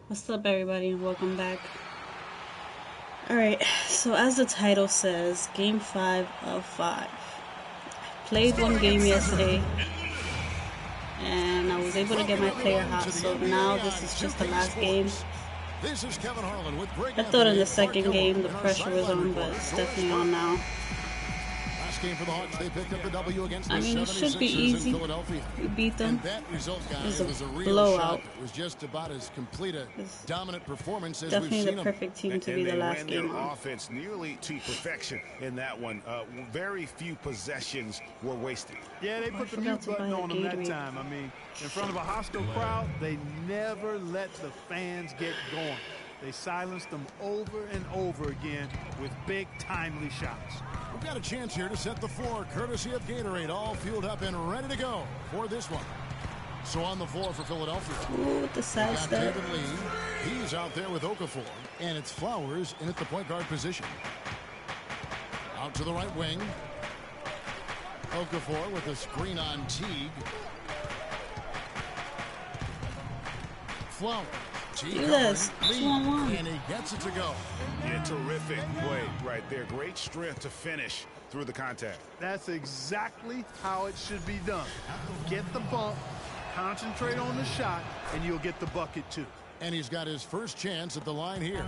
What's up, everybody, and welcome back. Alright, so as the title says, Game 5 of 5. I played one game yesterday, and I was able to get my player hot, so now this is just the last game. I thought in the second game the pressure was on, but it's definitely on now. Game for the Hawks. They picked up the W against the I mean, it should be easy. We beat them. That result, guys, it was a real blowout. It was just about as complete a dominant performance as definitely we've seen the perfect team to be the last game on. Offense nearly to perfection in that one. Very few possessions were wasted. Yeah, they put the mute button on them that time. I mean, in front of a hostile crowd, they never let the fans get going. They silenced them over and over again with big, timely shots. We've got a chance here to set the floor, courtesy of Gatorade, all fueled up and ready to go for this one. So on the floor for Philadelphia. Ooh, with the side step. David Lee, he's out there with Okafor, and it's Flowers in at the point guard position. Out to the right wing. Okafor with a screen on Teague. Flowers. Yes, and he gets it to go. Yeah, terrific play right there. Great strength to finish through the contact. That's exactly how it should be done. Get the bump, concentrate on the shot, and you'll get the bucket too. And he's got his first chance at the line here.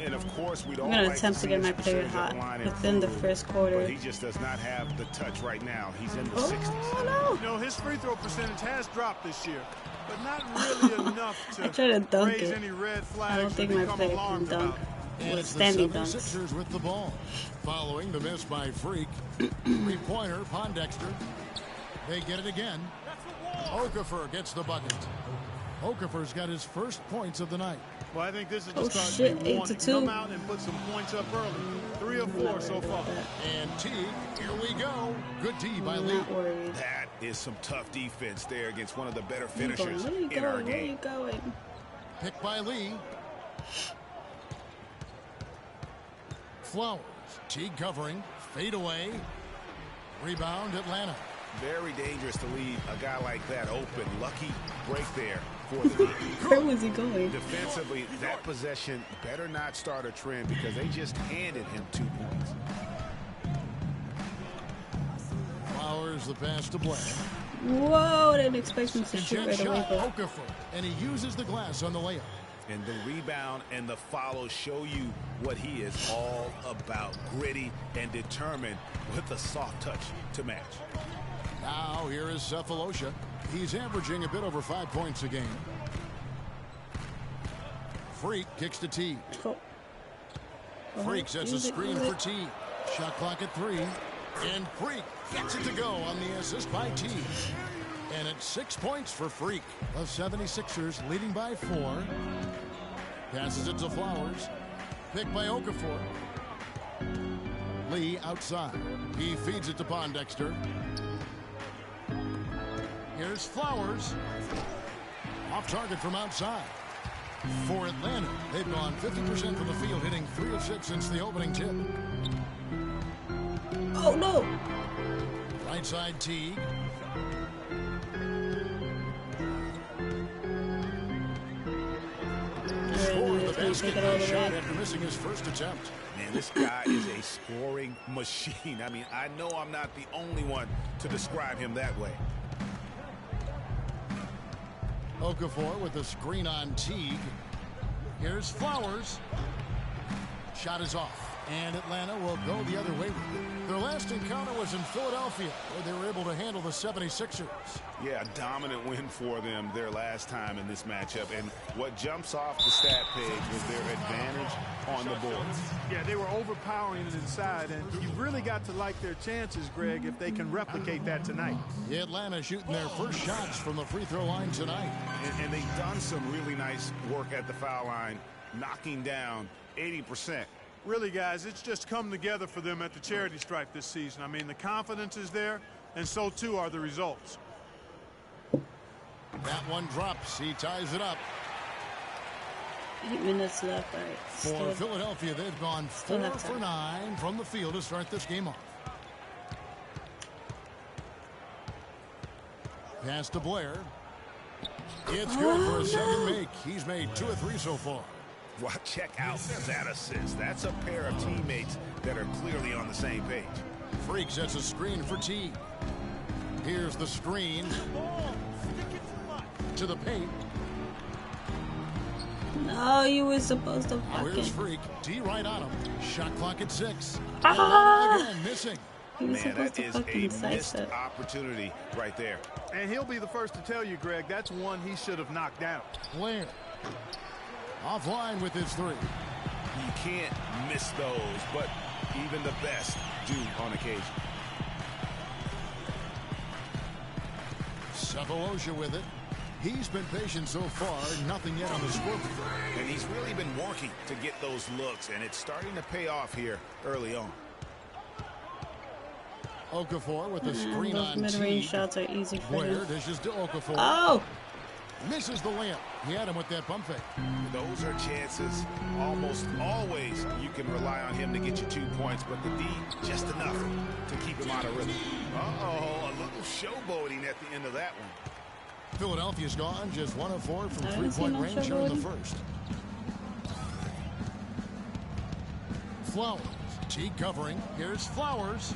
And of course, we I'm going to attempt to get my player hot within the first quarter. But he just does not have the touch right now. He's in the 60s. Oh, no. You know, his free throw percentage has dropped this year, but not really enough to I try to dunk raise it. any red flags. I don't think my player can dunk. And it's the 76ers with the ball. Following the miss by Freak. Three-pointer, Pondexter. They get it again. Okafor gets the bucket. Okafor's got his first points of the night. Well, I think this is the start shit, you want 8-2. to come out and put some points up early. 3 or 4 so far. And Teague, here we go. Good D by Lee. That is some tough defense there against one of the better finishers in our game. Where are you going? Picked by Lee. Flowers. Teague covering. Fade away. Rebound Atlanta. Very dangerous to leave a guy like that open. Lucky break there for the team. Where was he going? Defensively, that possession better not start a trend because they just handed him 2 points. Flowers the pass to Blair. Whoa, I didn't expect him to shoot right away. Okafor, and he uses the glass on the layup. And the rebound and the follow show you what he is all about. Gritty and determined with a soft touch to match. Now here is Cephalosha. He's averaging a bit over 5 points a game. Freak kicks to T. Freak sets a screen for T. Shot clock at 3. And Freak gets it to go on the assist by T. And it's 6 points for Freak. The 76ers leading by 4. Passes it to Flowers. Picked by Okafor. Lee outside. He feeds it to Pondexter. Here's Flowers. Off target from outside. For Atlanta, they've gone 50% from the field, hitting 3 of 6 since the opening tip. Oh, no. Right side Teague. Scored the basket shot after missing his first attempt. Man, this guy is a scoring machine. I mean, I know I'm not the only one to describe him that way. Okafor with a screen on Teague. Here's Flowers. Shot is off. And Atlanta will go the other way with it. Their last encounter was in Philadelphia, where they were able to handle the 76ers. Yeah, a dominant win for them their last time in this matchup. And what jumps off the stat page was their advantage on the boards. Yeah, they were overpowering it inside, and you really got to like their chances, Greg, if they can replicate that tonight. Atlanta shooting their first shots from the free throw line tonight. And they've done some really nice work at the foul line, knocking down 80%. Really, guys, it's just come together for them at the charity stripe this season. I mean, the confidence is there, and so too are the results. That one drops. He ties it up. 8 minutes left. All right. For Philadelphia, they've gone 4 for 9 from the field to start this game off. Pass to Blair. It's good for a second make. He's made 2 of 3 so far. Well, check out that assist. That's a pair of teammates that are clearly on the same page. Freak sets a screen for T. Here's the screen to the paint. No, you were supposed to Now here's fucking. Freak. T right on him. Shot clock at 6. Ah! And again, missing. You were Man, supposed that to is fucking a missed sidestep. opportunity right there. And he'll be the first to tell you, Greg, that's one he should have knocked down. Blair. Offline with his 3. You can't miss those, but even the best do on occasion. Cephalosha with it. He's been patient so far. Nothing yet on the scoreboard. And he's really been working to get those looks, and it's starting to pay off here early on. Okafor with the screen Those on mid-range T. shots are easy for Blair him. dishes to Okafor. Oh! Misses the layup. He had him with that pump fake. Those are chances. Almost always you can rely on him to get you 2 points, but the D just enough to keep him out of rhythm. Uh-oh, a little showboating at the end of that one. Philadelphia's gone just 1 of 4 from I didn't see 3-point no range here in the showboating. first. Flowers. T covering. Here's Flowers.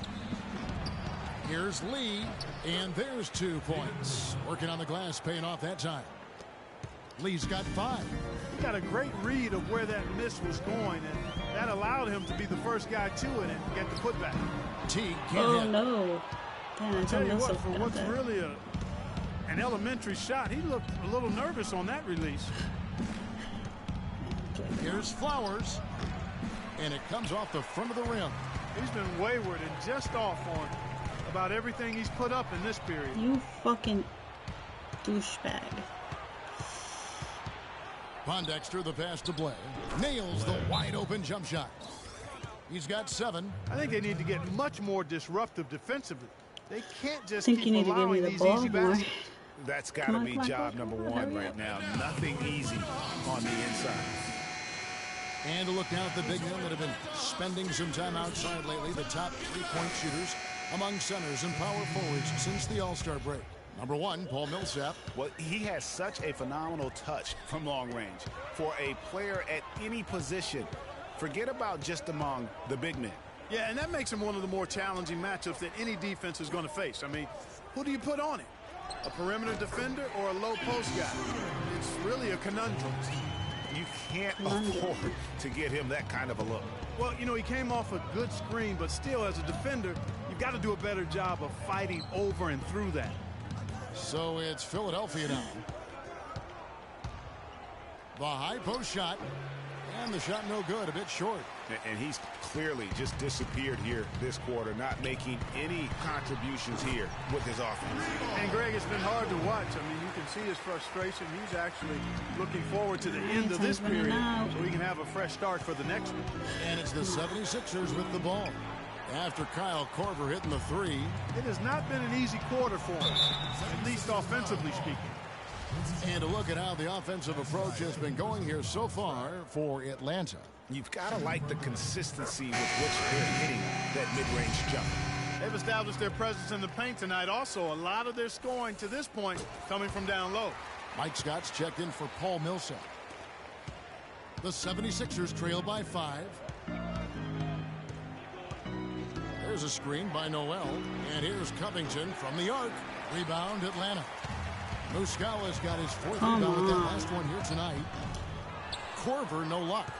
Here's Lee. And there's 2 points. Working on the glass, paying off that time. Lee's got 5. He got a great read of where that miss was going, and that allowed him to be the first guy to it and get the putback. T can't Oh hit. no. Damn, I Tell you must what, have for got what's that. really an elementary shot, he looked a little nervous on that release. Here's Flowers. And it comes off the front of the rim. He's been wayward and just off on about everything he's put up in this period. You fucking douchebag. Pondexter, the pass to Blair. Nails the wide open jump shot. He's got 7. I think they need to get much more disruptive defensively. They can't just I think you keep need to give me allowing the these ball easy more. baskets. That's got Come to on, be come on, job come on, number come on, 1 hurry right up. now. Nothing easy on the inside. And a look down at the big men that have been spending some time outside lately. The top 3-point shooters among centers and power forwards since the All-Star break. Number 1, Paul Millsap. Well, he has such a phenomenal touch from long range. For a player at any position, forget about just among the big men. Yeah, and that makes him one of the more challenging matchups that any defense is going to face. I mean, who do you put on it? A perimeter defender or a low post guy? It's really a conundrum. You can't afford to get him that kind of a look. Well, you know, he came off a good screen, but still, as a defender, you've got to do a better job of fighting over and through that. So it's Philadelphia now. The high post shot. And the shot no good, a bit short. And he's clearly just disappeared here this quarter, not making any contributions here with his offense. And, Greg, it's been hard to watch. I mean, you can see his frustration. He's actually looking forward to the end of this period so he can have a fresh start for the next one. And it's the 76ers with the ball. After Kyle Korver hitting the 3. It has not been an easy quarter for him, at least offensively speaking. And a look at how the offensive approach has been going here so far for Atlanta. You've got to like the consistency with which they're hitting that mid-range jump. They've established their presence in the paint tonight. Also, a lot of their scoring to this point coming from down low. Mike Scott's checked in for Paul Millsap. The 76ers trail by 5. There's a screen by Noel. And here's Covington from the arc. Rebound Atlanta. Muscala's got his 4th rebound with that last one here tonight. Korver, no luck.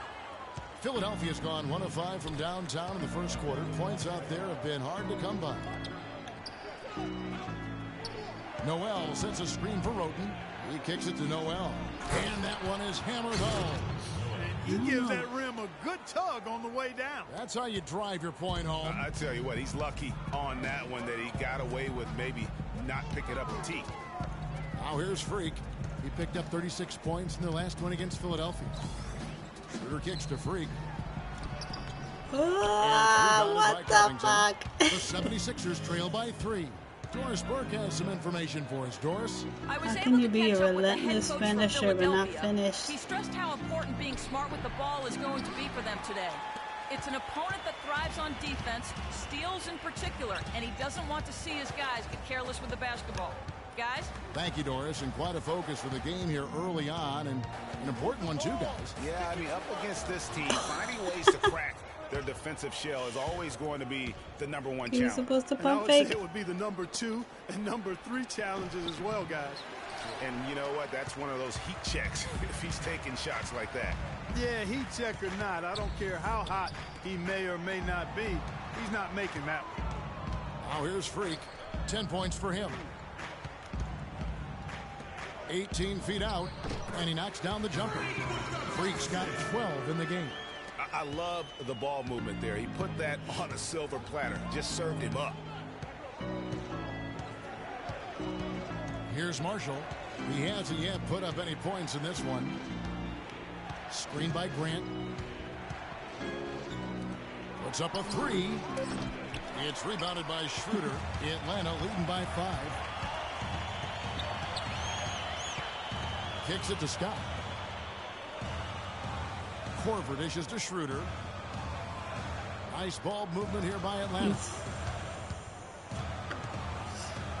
Philadelphia's gone 1 of 5 from downtown in the first quarter. Points out there have been hard to come by. Noel sets a screen for Roten. He kicks it to Noel. And that one is hammered home. He gives that rim a good tug on the way down. That's how you drive your point home. I tell you what, he's lucky on that one that he got away with maybe not picking up the tee. Now here's Freak. He picked up 36 points in their last one against Philadelphia. Schroeder kicks to Freak. What the fuck? The 76ers trail by 3. Doris Burke has some information for us. Doris? How can you be a relentless finisher but not finish? He stressed how important being smart with the ball is going to be for them today. It's an opponent that thrives on defense, steals in particular, and he doesn't want to see his guys get careless with the basketball. guys. Thank you, Doris, and quite a focus for the game here early on, and an important one too, guys. Yeah, I mean, up against this team, finding ways to crack their defensive shell is always going to be the #1 challenge. You're supposed to And I pump would say fake. it would be the #2 and #3 challenges as well, guys. And you know what? That's one of those heat checks if he's taking shots like that. Yeah, heat check or not, I don't care how hot he may or may not be. He's not making that one. Now here's Freak. 10 points for him. 18 feet out, and he knocks down the jumper. Freak's got 12 in the game. I love the ball movement there. He put that on a silver platter. Just served him up. Here's Marshall. He hasn't yet put up any points in this one. Screen by Grant. Puts up a 3. It's rebounded by Schroeder. Atlanta leading by 5. Kicks it to Scott. Korver dishes to Schroeder. Nice ball movement here by Atlanta.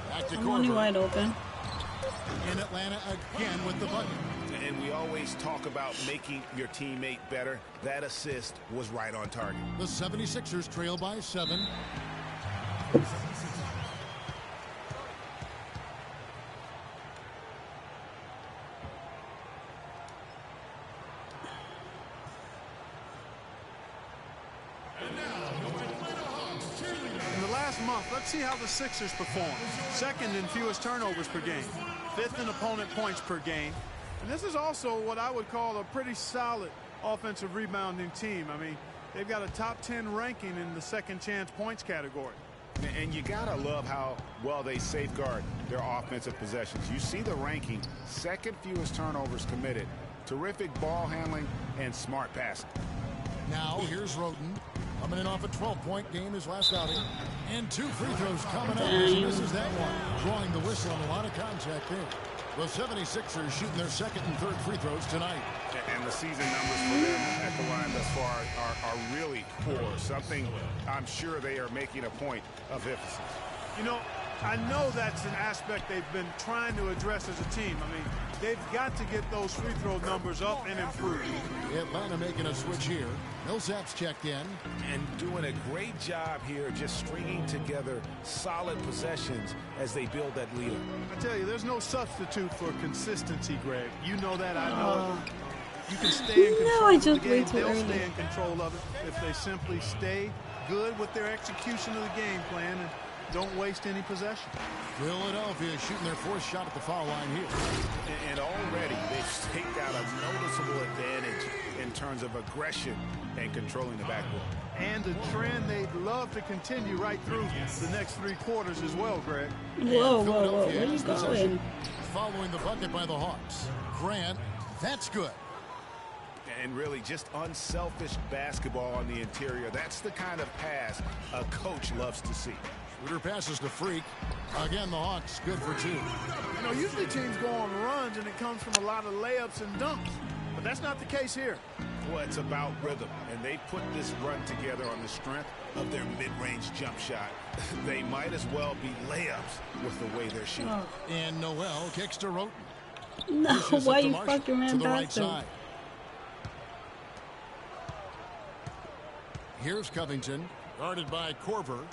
Back to I'm only Korver. wide open. In Atlanta again with the bucket. And we always talk about making your teammate better. That assist was right on target. The 76ers trail by 7. In the last month, let's see how the Sixers perform. Second in fewest turnovers per game. 5th in opponent points per game. And this is also what I would call a pretty solid offensive rebounding team. I mean, they've got a top 10 ranking in the second chance points category. And you gotta love how well they safeguard their offensive possessions. You see the ranking, second fewest turnovers committed, terrific ball handling, and smart passing. Now here's Roden. Coming in off a 12-point game his last outing. And 2 free throws coming up. He misses that one. Drawing the whistle on a lot of contact there. The 76ers shooting their second and third free throws tonight. And the season numbers for them at the line thus far are really poor. Something I'm sure they are making a point of emphasis. You know, I know that's an aspect they've been trying to address as a team. I mean, they've got to get those free throw numbers up and improve. Atlanta making a switch here. Millsap's checked in. And doing a great job here just stringing together solid possessions as they build that lead. I tell you, there's no substitute for consistency, Greg. You know that, I know it. You can stay in control I of the just game. way too They'll early. stay in control of it if they simply stay good with their execution of the game plan and don't waste any possession. Philadelphia shooting their 4th shot at the foul line here. And already they've staked out a noticeable advantage in terms of aggression and controlling the backcourt. And a trend they'd love to continue right through the next 3 quarters as well, Greg. Whoa, whoa, whoa. Philadelphia Where you has possession. going? Following the bucket by the Hawks. Grant, that's good. And really just unselfish basketball on the interior. That's the kind of pass a coach loves to see. Schroeder passes to Freak. Again, the Hawks good for 2. You know, usually teams go on runs and it comes from a lot of layups and dunks. But that's not the case here. Well, it's about rhythm. And they put this run together on the strength of their mid-range jump shot. They might as well be layups with the way they're shooting. Oh. And Noel kicks to Roten. No, Dishes why up to you Marshall fucking ran to the right past him? side. Here's Covington, guarded by Korver.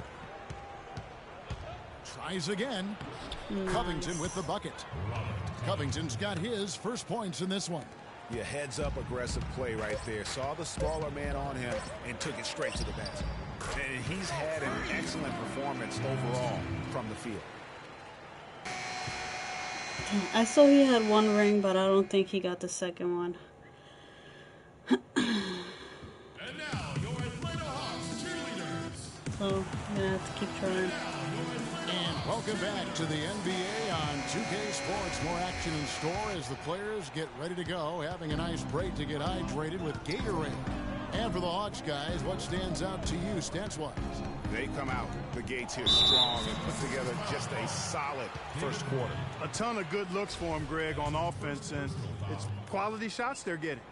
Tries again. Covington with the bucket. Covington's got his first points in this one. Yeah, heads up aggressive play right there. Saw the smaller man on him and took it straight to the basket. And he's had an excellent performance overall from the field. I saw he had 1 ring, but I don't think he got the second one. And now, your Atlanta Hawks cheerleaders. So I'm gonna have to keep trying. And welcome back to the NBA on 2K Sports. More action in store as the players get ready to go, having a nice break to get hydrated with Gatorade. And for the Hawks guys, what stands out to you stats-wise? They come out the gates here strong and put together just a solid first quarter. A ton of good looks for him, Greg, on offense, and it's quality shots they're getting.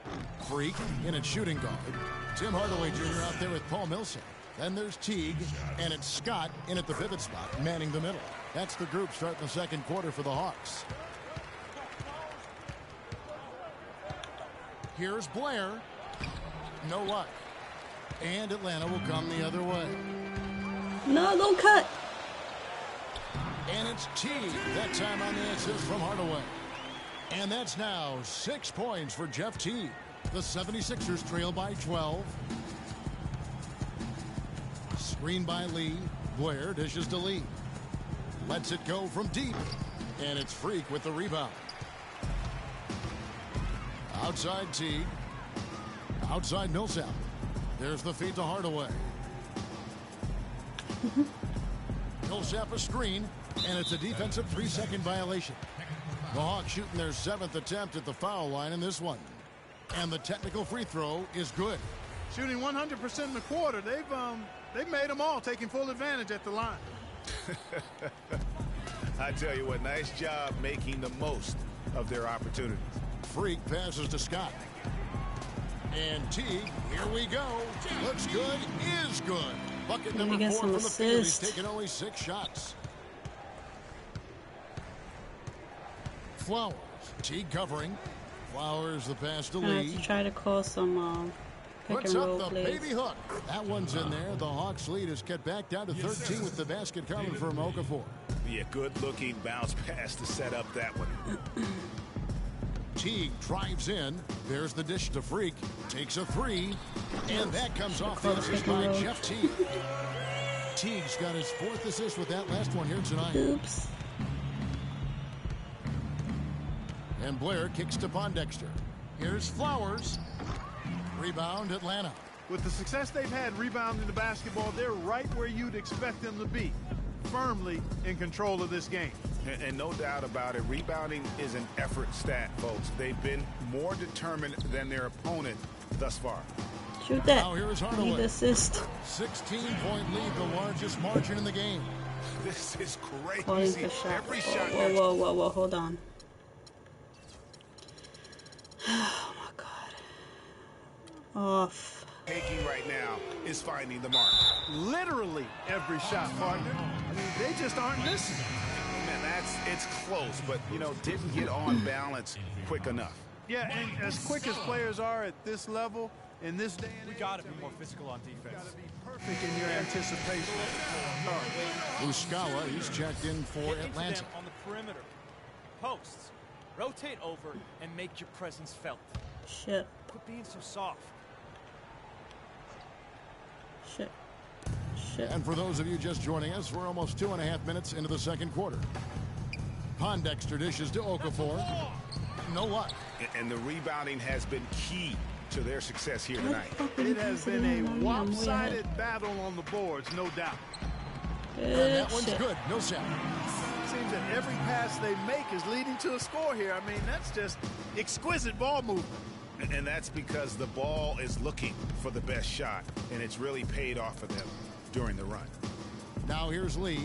Freak in at shooting guard. Tim Hardaway Jr. out there with Paul Millsap. Then there's Teague, and it's Scott in at the pivot spot, manning the middle. That's the group starting the second quarter for the Hawks. Here's Blair. No luck. And Atlanta will come the other way. No, don't cut. And it's Teague, that time on the assist from Hardaway. And that's now 6 points for Jeff Teague. The 76ers trail by 12. Screen by Lee. Blair dishes to Lee. Lets it go from deep. And it's Freak with the rebound. Outside Teague. Outside Millsap. There's the feed to Hardaway. Millsap a screen, and it's a defensive 3-second violation. The Hawks shooting their 7th attempt at the foul line in this one. And the technical free throw is good. Shooting 100% in the quarter. They've made them all, taking full advantage at the line. I tell you what, nice job making the most of their opportunities. Freak passes to Scott. And Teague, here we go. Looks good, is good. Bucket number 4 from the field. He's taken only 6 shots. Flowers, Teague covering. Flowers the pass to Lee. To try to call some pick and roll Puts up the plays. baby hook. That one's in there. The Hawks lead is cut back down to 13 with the basket coming from Okafor. Yeah, good-looking bounce pass to set up that one. Teague drives in. There's the dish to Freak. Takes a 3. And that comes off the assist by Jeff Teague. Teague's got his 4th assist with that last one here tonight. Oops. And Blair kicks to Pondexter. Here's Flowers. Rebound Atlanta. With the success they've had rebounding the basketball, they're right where you'd expect them to be. Firmly in control of this game. And no doubt about it, rebounding is an effort stat, folks. They've been more determined than their opponent thus far. Shoot that. Now here's Hardaway. Need assist. 16-point lead, the largest margin in the game. This is Calling crazy. for shot. Every shot. Whoa, hold on. Oh my God. Off. Taking right now is finding the mark. Literally every shot, partner. I mean, they just aren't missing. Man, it's close, but, didn't get on balance quick enough. Yeah, and as quick as players are at this level, in this day and age, We got to be more physical on defense. you got to be perfect in your anticipation. Muscala, he's checked in for Get into Atlanta. them on the perimeter. Posts. Rotate over and make your presence felt. Shit. Quit being so soft. Shit. Shit. And for those of you just joining us, we're almost 2.5 minutes into the second quarter. Pondexter dishes to Okafor. No luck. And the rebounding has been key to their success here tonight. It has been a lopsided battle on the boards, no doubt. And that one's good. Millsap. Seems that every pass they make is leading to a score here. I mean, that's just exquisite ball movement. And that's because the ball is looking for the best shot, and it's really paid off for them during the run. Now here's Lee.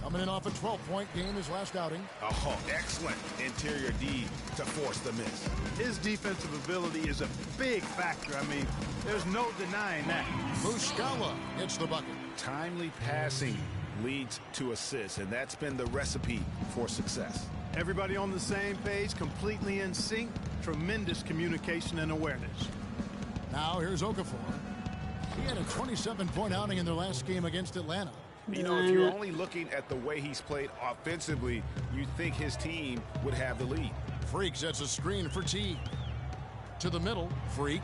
Coming in off a 12-point game his last outing. Oh, excellent interior D to force the miss. His defensive ability is a big factor. I mean, there's no denying that. Muscala hits the bucket. Timely passing leads to assists, and that's been the recipe for success. Everybody on the same page, completely in sync. Tremendous communication and awareness. Now here's Okafor. He had a 27-point outing in their last game against Atlanta. If you're only looking at the way he's played offensively, you'd think his team would have the lead. Freak sets a screen for Teague. To the middle, Freak.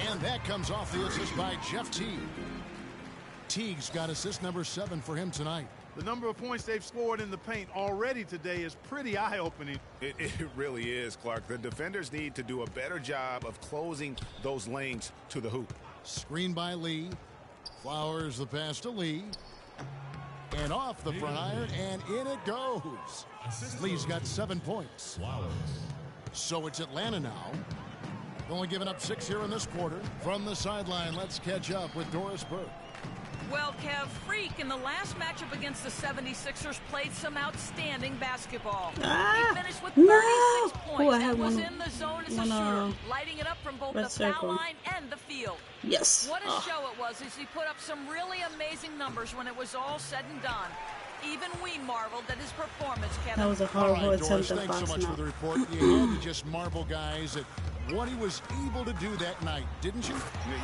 And that comes off the assist by Jeff Teague. Teague's got assist number 7 for him tonight. The number of points they've scored in the paint already today is pretty eye-opening. It really is, Clark. The defenders need to do a better job of closing those lanes to the hoop. Screen by Lee. Flowers the pass to Lee. And off the front iron, and in it goes. Lee's got 7 points. So it's Atlanta now. Only giving up 6 here in this quarter. From the sideline, let's catch up with Doris Burke. Well, Kev, Freak in the last matchup against the 76ers played some outstanding basketball. He finished with 36 points and was in the zone as a shooter, lighting it up from both the foul line and the field. Yes. What a show it was as he put up some really amazing numbers when it was all said and done. Even we marveled at his performance, Kevin. That was a horrible attempt to thanks so much for the report. You had to just marvel, guys, at what he was able to do that night, didn't you?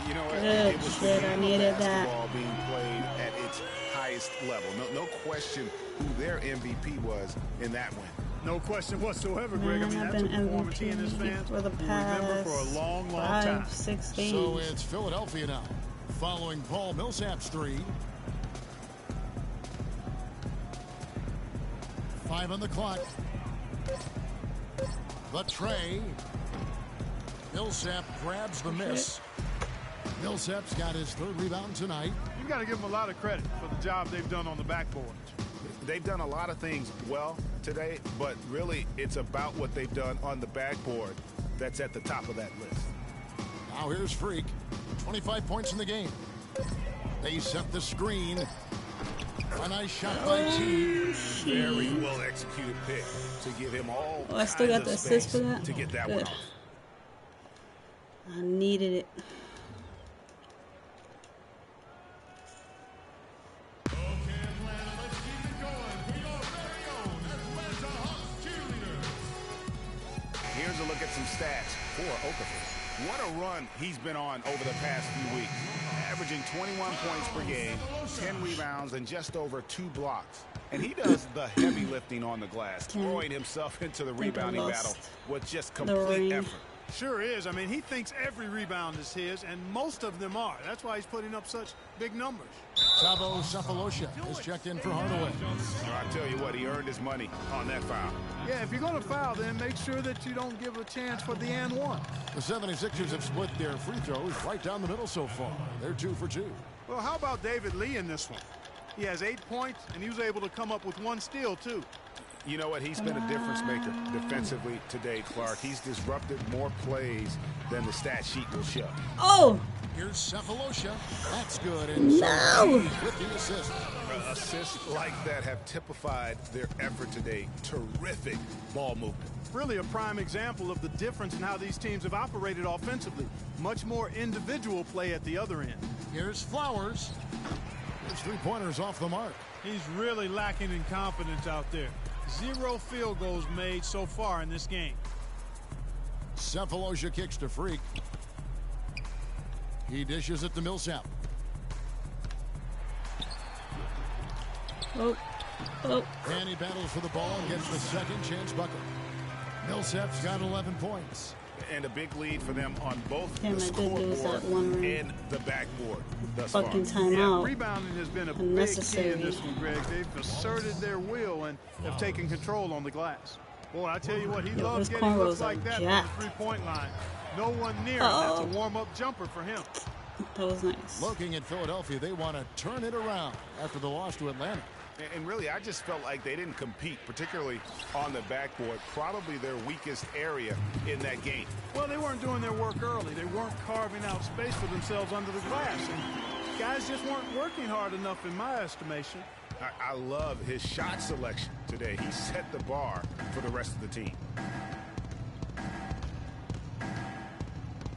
You know what? Good it was shit, I needed that. basketball being played at its highest level. No question who their MVP was in that win. No question whatsoever, Greg. I mean, I've that's a been performance he and his MVP fans for the will remember past for a long, long time. 5-6 games. So it's Philadelphia now, following Paul Millsap's three. 5 on the clock. The tray. Millsap grabs the miss. Millsap's got his 3rd rebound tonight. You've got to give them a lot of credit for the job they've done on the backboard. They've done a lot of things well today, but really it's about what they've done on the backboard that's at the top of that list. Now here's Freak. 25 points in the game. They set the screen. A nice shot by T. Very well executed pick to give him all I still got the assist for that? to get that Good. one off. I needed it. Okay, Atlanta, let's keep it going for your very own Atlanta Hawks cheerleaders. Here's a look at some stats for Okafor. What a run he's been on over the past few weeks. Averaging 21 points per game, 10 rebounds, and just over 2 blocks. And he does the heavy lifting on the glass, throwing himself into the rebounding battle with just complete effort. Sure is. I mean, he thinks every rebound is his, and most of them are. That's why he's putting up such big numbers. Savo Cephalosha is checked in for Hardaway. I tell you what, he earned his money on that foul. Yeah, if you're going to foul, then make sure that you don't give a chance for the and one. The 76ers have split their free throws right down the middle so far. They're 2 for 2. Well, how about David Lee in this one? He has 8 points, and he was able to come up with 1 steal, too. You know what? He's been a difference maker defensively today, Clark. He's disrupted more plays than the stat sheet will show. Oh! Here's Cephalosha. That's good. And No! with the assist. Assists like that have typified their effort today. Terrific ball movement. Really a prime example of the difference in how these teams have operated offensively. Much more individual play at the other end. Here's Flowers. His 3-pointers off the mark. He's really lacking in confidence out there. 0 field goals made so far in this game. Cephalosha kicks to Freak. He dishes it to Millsap. Oh. Oh. And he battles for the ball and gets the second chance bucket. Millsap's got 11 points. And a big lead for them on both Damn, the I did lose scoreboard that one and the backboard thus far. fucking timeout. Rebounding has been a big key Unnecessary. in this one, Greg. They've asserted their will and have taken control on the glass. Boy, I tell you what, he loves his getting looks cornrows like are that jacked. from the three-point line. No one near him. That's a warm-up jumper for him. That was nice. Looking at Philadelphia, they want to turn it around after the loss to Atlanta. And really, I just felt like they didn't compete, particularly on the backboard. Probably their weakest area in that game. Well, they weren't doing their work early. They weren't carving out space for themselves under the glass. And guys just weren't working hard enough, in my estimation. I love his shot selection today. He set the bar for the rest of the team.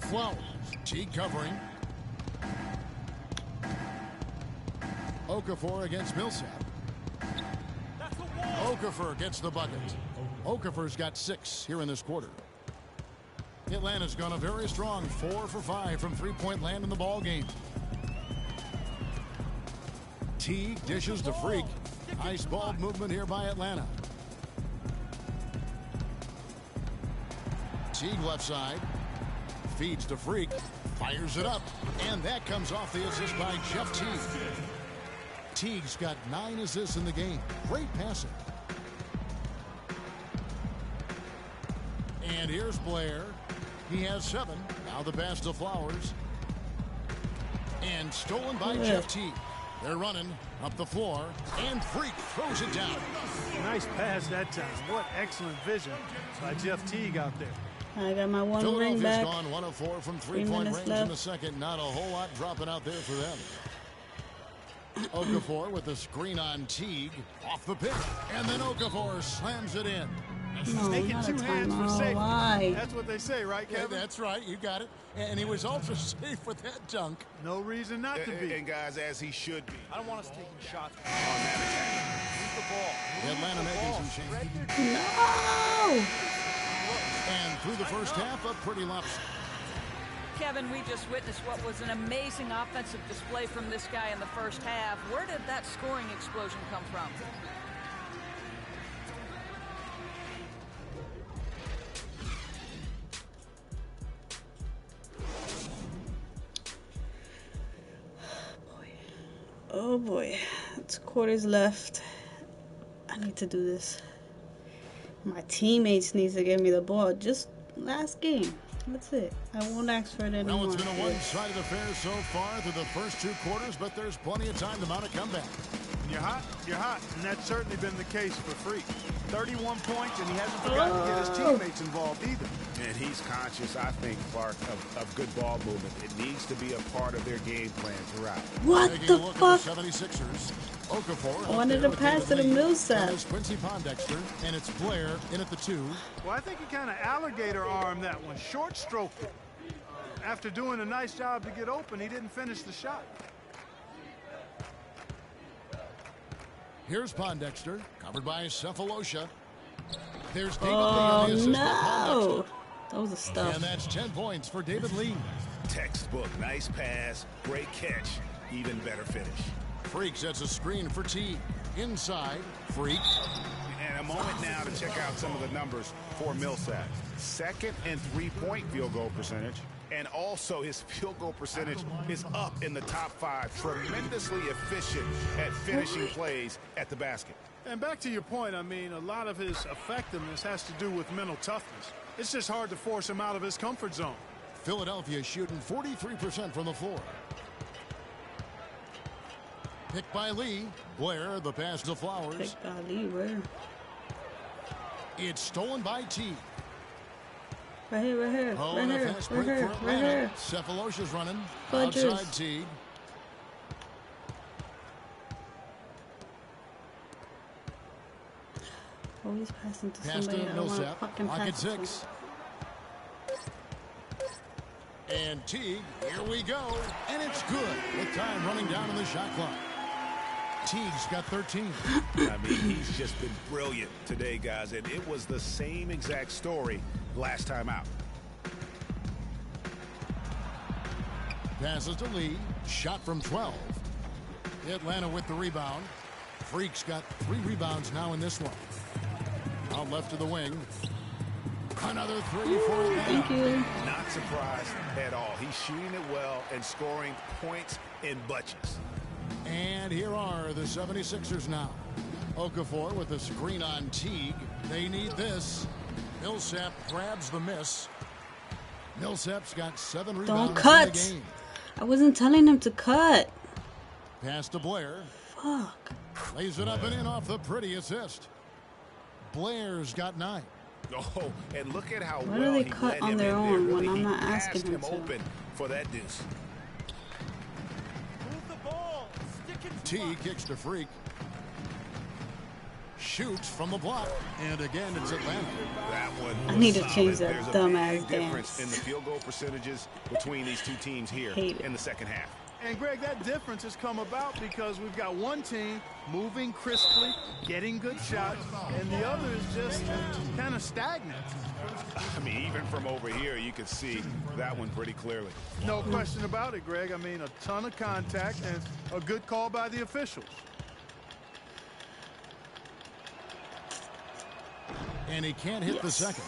Flowers, T covering. Okafor against Millsap. Okafor gets the bucket. Okafor's got 6 here in this quarter. Atlanta's gone a very strong 4 for 5 from 3-point land in the ball game. Teague dishes to Freak. Nice ball movement here by Atlanta. Teague left side. Feeds to Freak. Fires it up. And that comes off the assist by Jeff Teague. Teague's got 9 assists in the game. Great passing. And here's Blair. He has 7. Now the pass to Flowers. And stolen by Jeff Teague. They're running up the floor. And Freak throws it down. Nice pass that time. What excellent vision by Jeff Teague out there. I got my one ring Philadelphia's back. gone 1 of 4 from 3 3-point minutes range left. in the second. Not a whole lot dropping out there for them. Okafor with the screen on Teague. Off the pitch. And then Okafor slams it in. No, Taking not a 2 hands for timeout. safety. Why? That's what they say, right, Yeah, Kevin? that's right. You got it. And he was also safe with that dunk. No reason not to be. And guys, as he should be. I don't want us taking shots on that attack. Move the ball. Atlanta making some changes. No! And through the first half, a pretty lopsided. Kevin, we just witnessed what was an amazing offensive display from this guy in the first half. Where did that scoring explosion come from? Oh boy, 2 quarters left. I need to do this. My teammates need to give me the ball. Just last game. That's it. I won't ask for it anymore. Well, it's been a one-sided affair so far through the first 2 quarters, but there's plenty of time to mount a comeback. You're hot, and that's certainly been the case for Freak. 31 points, and he hasn't forgotten to get his teammates involved either. And he's conscious, I think, Clark, of good ball movement. It needs to be a part of their game plan throughout. What Taking the a look fuck? At the 76ers. Okafor. I wanted to pass to the Millsap. It's Quincy Pondexter, and it's Blair in at the 2. Well, I think he kind of alligator armed that one, short stroked it. After doing a nice job to get open, he didn't finish the shot. Here's Pondexter, covered by Cephalosha. There's David Lee on the assist. Oh no! That was a stuff. And that's 10 points for David Lee. Textbook, nice pass, great catch, even better finish. Freak sets a screen for T. Inside, Freak. And a moment now to check out some of the numbers for Millsap. 2nd and 3-point field goal percentage. And also his field goal percentage is up in the top 5. Tremendously efficient at finishing plays at the basket. And back to your point, I mean, a lot of his effectiveness has to do with mental toughness. It's just hard to force him out of his comfort zone. Philadelphia shooting 43% from the floor. Picked by Lee. Blair, the pass to Flowers. Picked by Lee, where? It's stolen by T. Right here, right here, Oh, right and a here, fast right break here, for right Atlanta. here. Cephalosha's running. Fudges. Outside Teague. Always passing to Pass somebody to I don't want to Millsap. fucking Pocket pass it 6. And Teague, here we go. And it's good with time running down on the shot clock. Teague's got 13. I mean, he's just been brilliant today, guys. And it was the same exact story last time out. Passes to Lee. Shot from 12. Atlanta with the rebound. Freak's got 3 rebounds now in this one. Out left to the wing. Another 3 for Atlanta. Thank you. Not surprised at all. He's shooting it well and scoring points in bunches. And here are the 76ers now. Okafor with a screen on Teague. They need this. Millsap grabs the miss. Millsap's got 7 rebounds Don't cut. in the game. I wasn't telling him to cut. Pass to Blair. Fuck. Lays it up and in off the pretty assist. Blair's got 9. Oh, and look at how Why do well they he cut led on him their in there. own when Really, I'm he not passed asking him to? open for that deuce. Move the ball. Stick it to T us. kicks to Freak. Shoots from the block. And again, it's Atlanta. That one I was need to solid. change that There's a dumbass big difference dance. in the field goal percentages between these two teams here Hate it. in the second half. And, Greg, that difference has come about because we've got one team moving crisply, getting good shots, and the other is just kind of stagnant. I mean, even from over here, you can see that one pretty clearly. No question about it, Greg. I mean, a ton of contact and a good call by the officials. And he can't hit the second.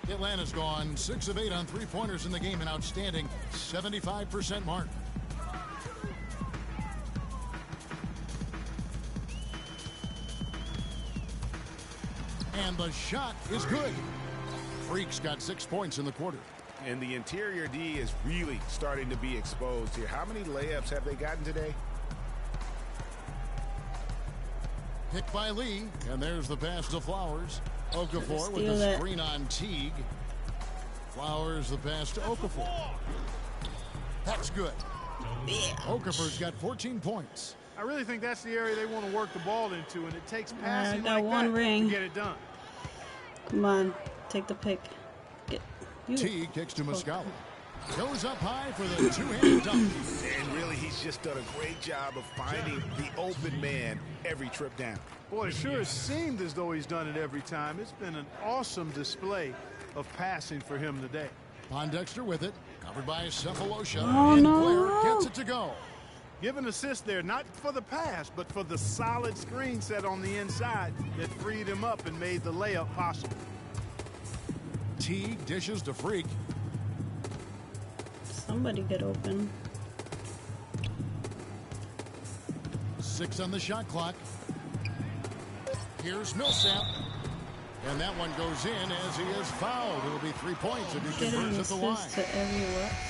Atlanta's gone 6 of 8 on 3-pointers in the game, an outstanding 75% mark. And the shot is good. Freak's got 6 points in the quarter. And the interior D is really starting to be exposed here. How many layups have they gotten today? Picked by Lee, and there's the pass to Flowers. Okafor with Steal the it. screen on Teague. Flowers the pass to Okafor. That's good. Okafor's got 14 points. I really think that's the area they want to work the ball into, and it takes passing got like one that ring. to get it done. Come on, take the pick. Get you. T kicks to Muscala. Goes up high for the two-handed dunk. And really, he's just done a great job of finding the open man every trip down. Boy, it sure has seemed as though he's done it every time. It's been an awesome display of passing for him today. Pondexter with it, covered by Cephalosha, Oh, and no. Blair gets it to go. Give an assist there, not for the pass, but for the solid screen set on the inside that freed him up and made the layup possible. Teague dishes to Freak. Somebody get open. 6 on the shot clock. Here's Millsap. And that one goes in as he is fouled. It'll be 3 points if he Getting converts at the line. assists to every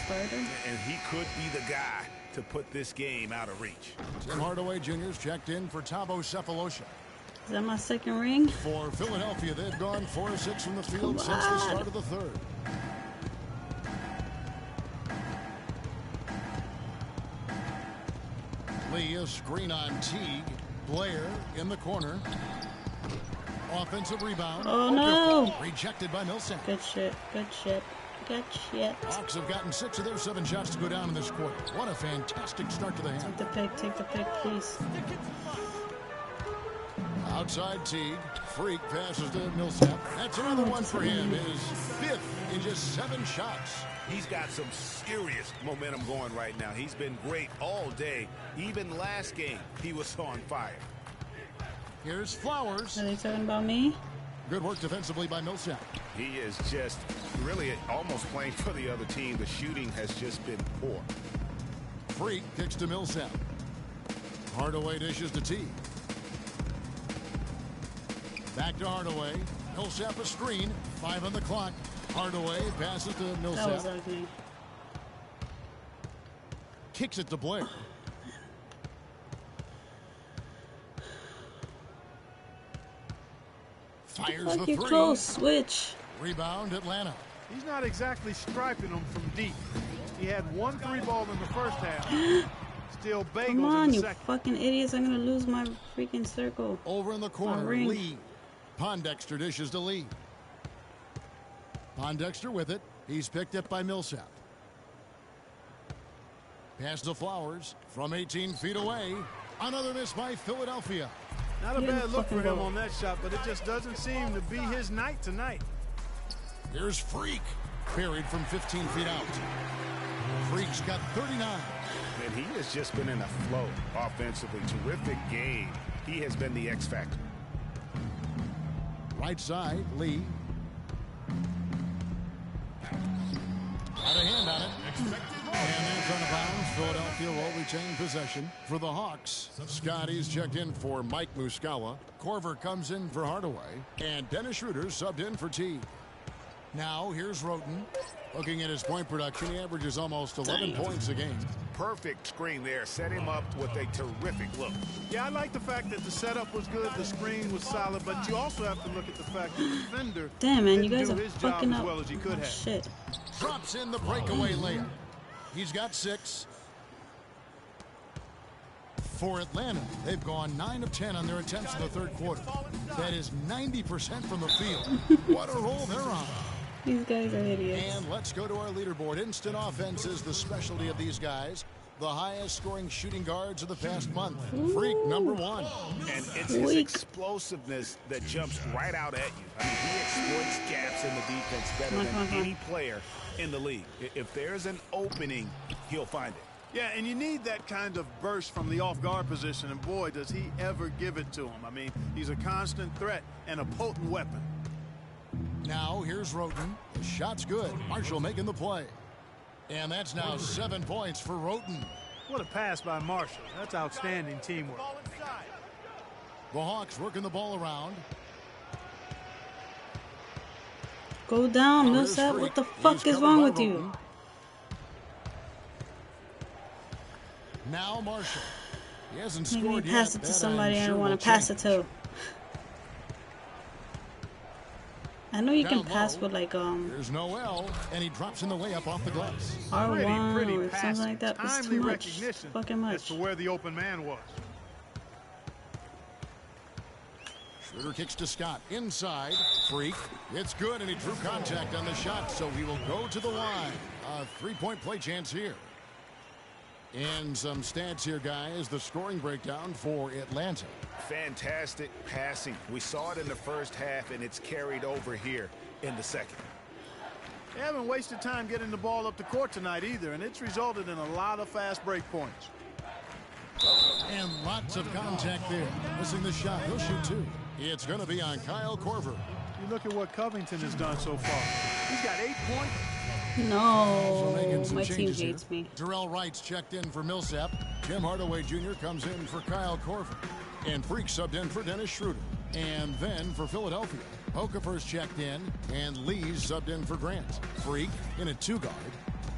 starter. And he could be the guy to put this game out of reach. Tim Hardaway Jr.'s checked in for Thabo Cephalosha. Is that my second ring? For Philadelphia, they've gone 4 of 6 from the field since the start of the third. Lee, a screen on Teague. Blair in the corner. Offensive rebound. Oh, no. Rejected by Millsap. Good shit. Good shit. Good shit. Hawks have gotten 6 of their 7 shots to go down in this quarter. What a fantastic start to the half. Take the pick, please. Outside Teague. Freak passes to Millsap. That's another one for him. His 5th in just 7 shots. He's got some serious momentum going right now. He's been great all day. Even last game, he was on fire. Here's Flowers. Are they talking about me? Good work defensively by Millsap. He is just really almost playing for the other team. The shooting has just been poor. Freak kicks to Millsap. Hardaway dishes to Teague. Back to Hardaway. Millsap a screen. 5 on the clock. Hardaway passes to That was Millsap. ugly. Kicks it to Blair. Fires the You're 3. close. Switch. Rebound Atlanta. He's not exactly striping them from deep. He had 1 3-ball in the first half. Still bagels Come on, in the you second. fucking idiots. I'm going to lose my freaking circle. Over in the corner. ring. Lee. Pondexter dishes to Lee. Pondexter with it. He's picked up by Millsap. Pass to Flowers from 18 feet away. Another miss by Philadelphia. Not a Get in bad the look for fucking him goal. on that shot, but it just doesn't seem to be his night tonight. Here's Freak. Buried from 15 feet out. Freak's got 39. And he has just been in a flow offensively. Terrific game. He has been the X factor. Right side, Lee. Got a hand on it. And that's out of bounds. Philadelphia will retain possession for the Hawks. Scotty's checked in for Mike Muscala. Korver comes in for Hardaway. And Dennis Schroeder subbed in for T. Now here's Roten. Looking at his point production, he averages almost 11 points a game. Perfect screen there. Set him up with a terrific look. Yeah, I like the fact that the setup was good, the screen was solid, but you also have to look at the fact that the defender Damn, man, you didn't guys do are his job fucking as up. well as he could Oh, have. shit. Drops in the breakaway layup. He's got 6. For Atlanta, they've gone 9 of 10 on their attempts in the third quarter. That is 90% from the field. What a roll they're on. These guys are idiots. And let's go to our leaderboard. Instant offense is the specialty of these guys. The highest scoring shooting guards of the past month. Freak number 1. And it's his explosiveness that jumps right out at you. I mean, he exploits gaps in the defense better than any player in the league. If there's an opening, he'll find it. Yeah, and you need that kind of burst from the off-guard position, and boy, does he ever give it to him. I mean, he's a constant threat and a potent weapon. Now here's Roten. The shot's good. Marshall making the play. And that's now 7 points for Roten. What a pass by Marshall. That's outstanding teamwork. The Hawks working the ball around. Go down, Now here's Millsap. Freak. What the He's fuck is covered wrong by with you? Roten. Now Marshall. He hasn't Make me scored pass yet. it to That somebody I'm I sure don't want will to pass it change. to. I know you can Down pass low. with like There's Noel, and he drops in the layup off the glass. R1 Pretty or something passing, like that. It's timely too much. recognition Fucking as much. to where the open man was. Schroeder kicks to Scott. Inside. Freak. It's good, and he drew contact on the shot, so he will go to the line. A three-point play chance here. And some stats here, guys. The scoring breakdown for Atlanta. Fantastic passing. We saw it in the first half, and it's carried over here in the second. They haven't wasted time getting the ball up the court tonight either, and it's resulted in a lot of fast break points. And lots of contact there. Missing the shot. He'll shoot two. It's going to be on Kyle Korver. You look at what Covington has done so far. He's got 8 points. No, Making some my team changes hates here. me. Darrell Wright's checked in for Millsap. Tim Hardaway Jr. comes in for Kyle Korver. And Freak subbed in for Dennis Schroeder. And then for Philadelphia, Okafor's checked in, and Lee's subbed in for Grant. Freak in a two-guard.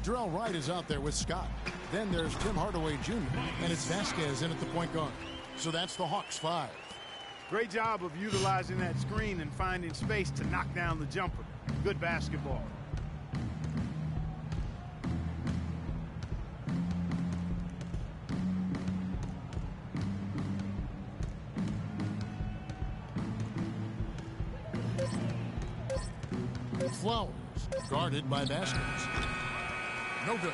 Darrell Wright is out there with Scott. Then there's Tim Hardaway Jr., and it's Vasquez in at the point guard. So that's the Hawks 5. Great job of utilizing that screen and finding space to knock down the jumper. Good basketball. Flowers, guarded by Vasquez. No good.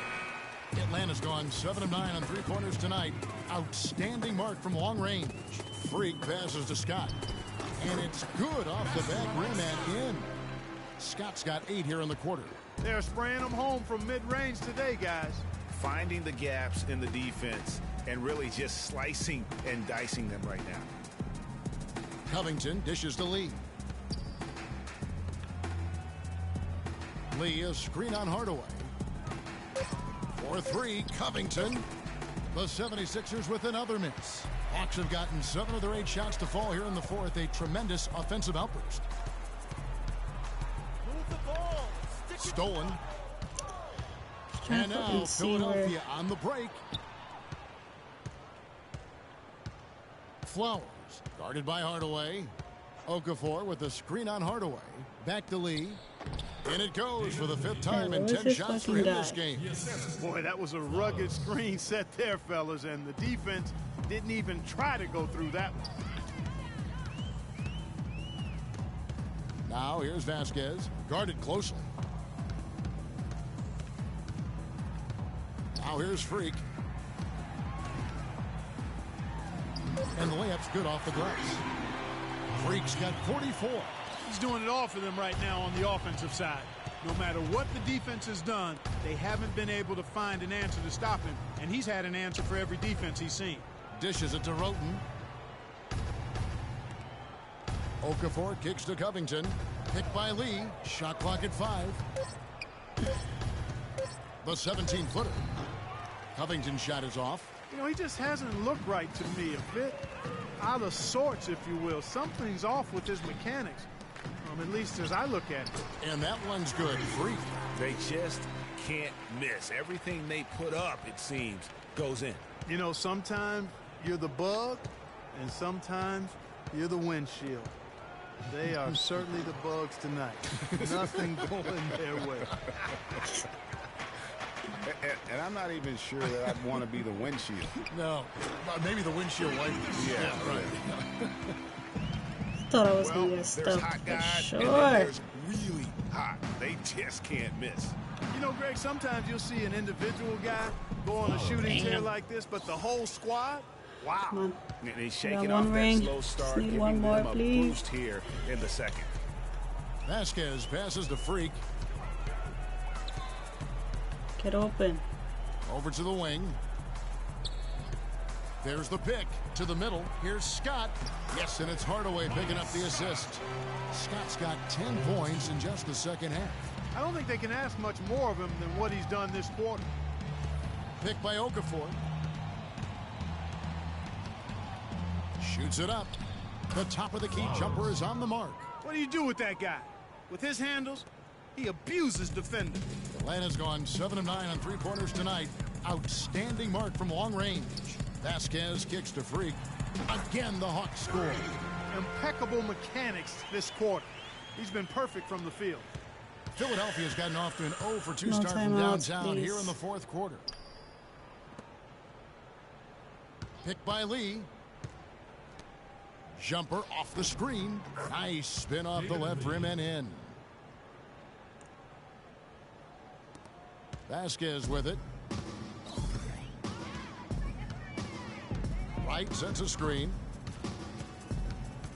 Atlanta's gone 7 of 9 on three-pointers tonight. Outstanding mark from long range. Freak passes to Scott. And it's good off the back rim and in. Scott's got 8 here in the quarter. They're spraying them home from mid-range today, guys. Finding the gaps in the defense and really just slicing and dicing them right now. Covington dishes to Lee. Lee, a screen on Hardaway. For 3, Covington. The 76ers with another miss. Hawks have gotten 7 of their 8 shots to fall here in the fourth. A tremendous offensive outburst. Move the ball. Stolen. Trying And to now fucking see where. Philadelphia on the break. Flowers, guarded by Hardaway. Okafor with a screen on Hardaway. Back to Lee. And it goes for the 5th time Yeah, and where's 10 this shots for fucking him guy? this game. Boy, that was a rugged screen set there, fellas, and the defense didn't even try to go through that one. Now here's Vasquez, guarded closely. Now here's Freak. And the layup's good off the glass. Freak's got 44. He's doing it all for them right now on the offensive side. No matter what the defense has done, they haven't been able to find an answer to stop him, and he's had an answer for every defense he's seen. Dishes it to Roten. Okafor kicks to Covington. Picked by Lee. Shot clock at 5. The 17-footer. Covington's shot is off. You know, he just hasn't looked right to me. A bit out of sorts, if you will. Something's off with his mechanics, at least as I look at it. And that one's good. Freak. They just can't miss. Everything they put up, it seems, goes in. You know, sometimes you're the bug, and sometimes you're the windshield. They are certainly the bugs tonight. Nothing going their way. And I'm not even sure that I'd want to be the windshield. No. Maybe the windshield wiper. Yeah, right. Thought I was Well, gonna get there's stuck. hot For guys, and then sure. there's really hot. They just can't miss. You know, Greg, sometimes you'll see an individual guy go on a shooting tear like this, but the whole squad, wow. Come on. And he's Got shaking one off ring. that slow start, Just need giving one more, them a please. boost here in the second. Vasquez passes to Freak. Get open. Over to the wing. There's the pick to the middle. Here's Scott. Yes, and it's Hardaway picking up the assist. Scott's got 10 points in just the second half. I don't think they can ask much more of him than what he's done this quarter. Pick by Okafor. Shoots it up. The top of the key jumper is on the mark. What do you do with that guy? With his handles, he abuses defenders. Atlanta's gone 7 of 9 on three-pointers tonight. Outstanding mark from long range. Vasquez kicks to Freak. Again, the Hawks score. Impeccable mechanics this quarter. He's been perfect from the field. Philadelphia's gotten off to an 0 for 2 No start from timeouts, downtown please. here in the fourth quarter. Picked by Lee. Jumper off the screen. Nice spin off the left rim and in. Vasquez with it. Wright sets a screen.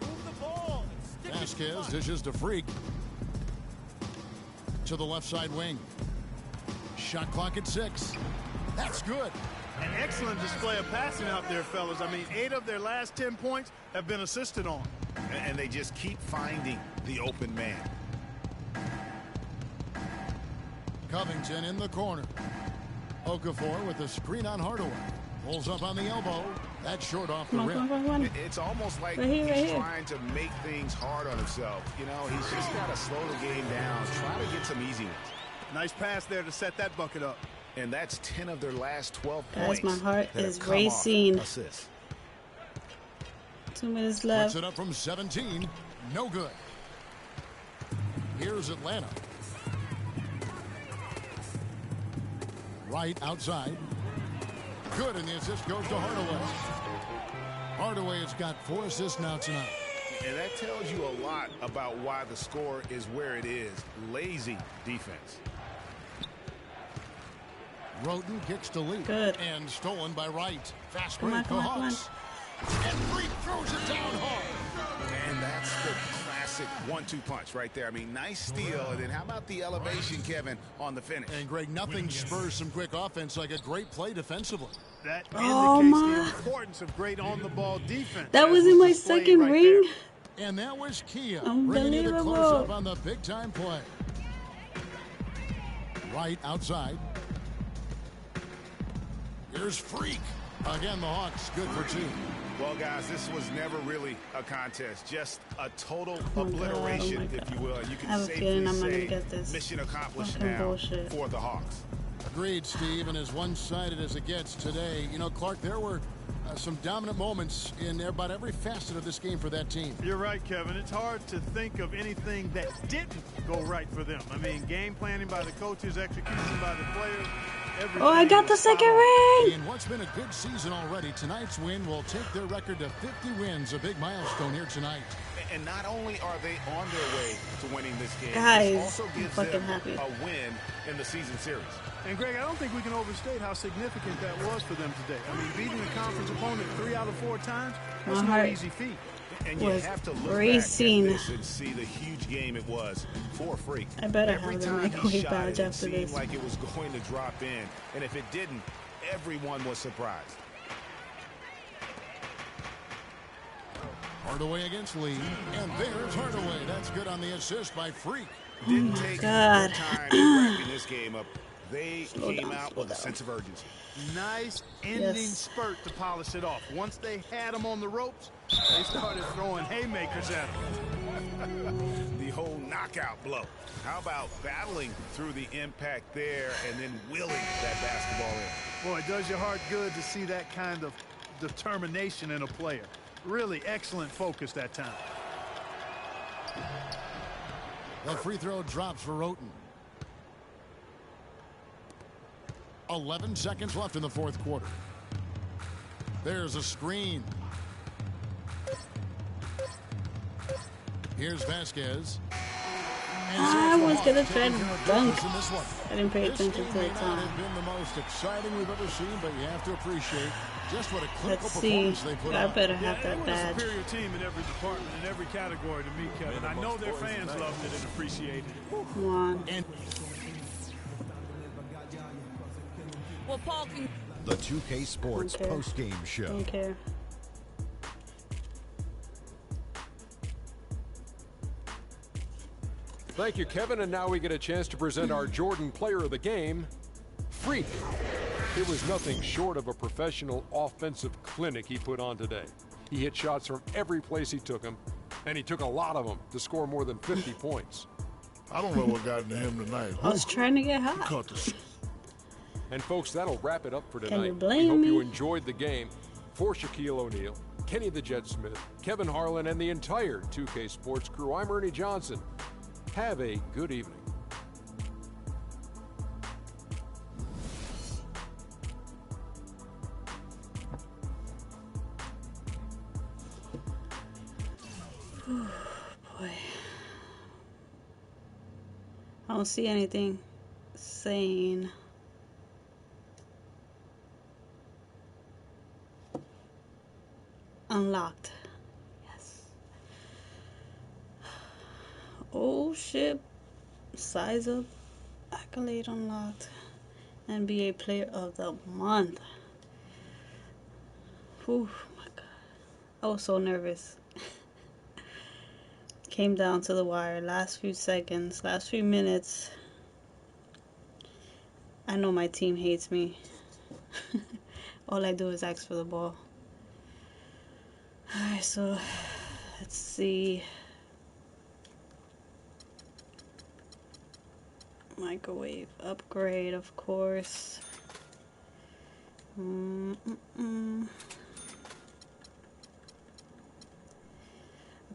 Move the ball. Stick it Vasquez front. dishes to Freak. To the left side wing. Shot clock at 6. That's good. An excellent display of passing out there, fellas. I mean, 8 of their last 10 points have been assisted on. And they just keep finding the open man. Covington in the corner. Okafor with the screen on Hardaway. Pulls up on the elbow. That's short off the Come on, rim. come on, come on. It's almost like Right here, right he's here. trying to make things hard on himself. You know, he's just got to slow the game down, try to get some easy ones. Nice pass there to set that bucket up. And that's 10 of their last 12 Guys, points. my heart that is have come off racing. assists. 2 minutes Puts left. it up from 17. No good. Here's Atlanta. Right outside. Good, and the assist goes to Hardaway. Hardaway has got 4 assists now tonight. And that tells you a lot about why the score is where it is. Lazy defense. Roten kicks to Lee. Good. And stolen by Wright. Fast Come on, break for come on, come on. Hawks. And Freak throws it down hard. And that's the classic 1-2 punch right there. I mean, nice steal. And then how about the elevation, Kevin, on the finish? And Greg, nothing spurs some quick offense like a great play defensively. That Oh, indicates my. the importance of great on-the-ball defense. That as was in my displayed second right ring. there. And that was Kia bringing you the Unbelievable. close-up on the big-time play. Right outside. Here's Freak. Again, the Hawks good for 2. Well, guys, this was never really a contest. Just a total Oh my God, obliteration, oh my if you God. will. And you I have can a safely feeling I'm not gonna say get this. mission accomplished Fucking now bullshit. for the Hawks. Agreed, Steve, and as one-sided as it gets today. You know, Clark, there were some dominant moments in about every facet of this game for that team. You're right, Kevin. It's hard to think of anything that didn't go right for them. I mean, game planning by the coaches, execution by the players. Oh, I got the second ring. In what's been a good season already, tonight's win will take their record to 50 wins, a big milestone here tonight. And not only are they on their way to winning this game, Guys, this also I'm gives fucking them happy. a win in the season series. And, Greg, I don't think we can overstate how significant that was for them today. I mean, beating a conference opponent 3 out of 4 times, that's My no heart easy feat. And you was have to look racing. back at this and see the huge game it was for Freak. I better Every have the time he microwave shot badge it, after it seemed this. like it was going to drop in. And if it didn't, everyone was surprised. Hardaway against Lee, and there's Hardaway. That's good on the assist by Freak. Didn't my take God. their time in wrapping this game up. They Slow came down, out slow with a down. sense of urgency. Nice ending Yes. spurt to polish it off. Once they had them on the ropes, they started throwing haymakers at them. The whole knockout blow. How about battling through the impact there and then willing that basketball in? Boy, it does your heart good to see that kind of determination in a player. Really excellent focus that time. The free throw drops for Roten. 11 seconds left in the fourth quarter. There's a screen. Here's Vasquez. I was gonna try to dunk. In this one. I didn't pay This attention game to may the not time. have been the most exciting we've ever seen, but you have to appreciate just what a clinical Let's see. performance they put I on. better Yeah, have they that were a badge. superior team in every department, in every category to me, Kevin. I know their fans loved it and appreciated it. Come on. And Well, Paul can. The 2K Sports Okay. post-game show. Don't care. Thank you, Kevin. And now we get a chance to present our Jordan Player of the Game, Freak. It was nothing short of a professional offensive clinic he put on today. He hit shots from every place he took them, and he took a lot of them to score more than 50 points. I don't know what got into him tonight. I was trying to get hot. Caught the And folks, that'll wrap it up for Can tonight. you blame we hope you me? enjoyed the game. For Shaquille O'Neal, Kenny the Jet Smith, Kevin Harlan, and the entire 2K Sports crew, I'm Ernie Johnson. Have a good evening. Boy. I don't see anything saying unlocked. Yes. Oh shit. Size up. Accolade unlocked. NBA Player of the Month. Whew, my God. I was so nervous. Came down to the wire. Last few seconds. Last few minutes. I know my team hates me. All I do is ask for the ball. Alright, so let's see. Microwave upgrade, of course. A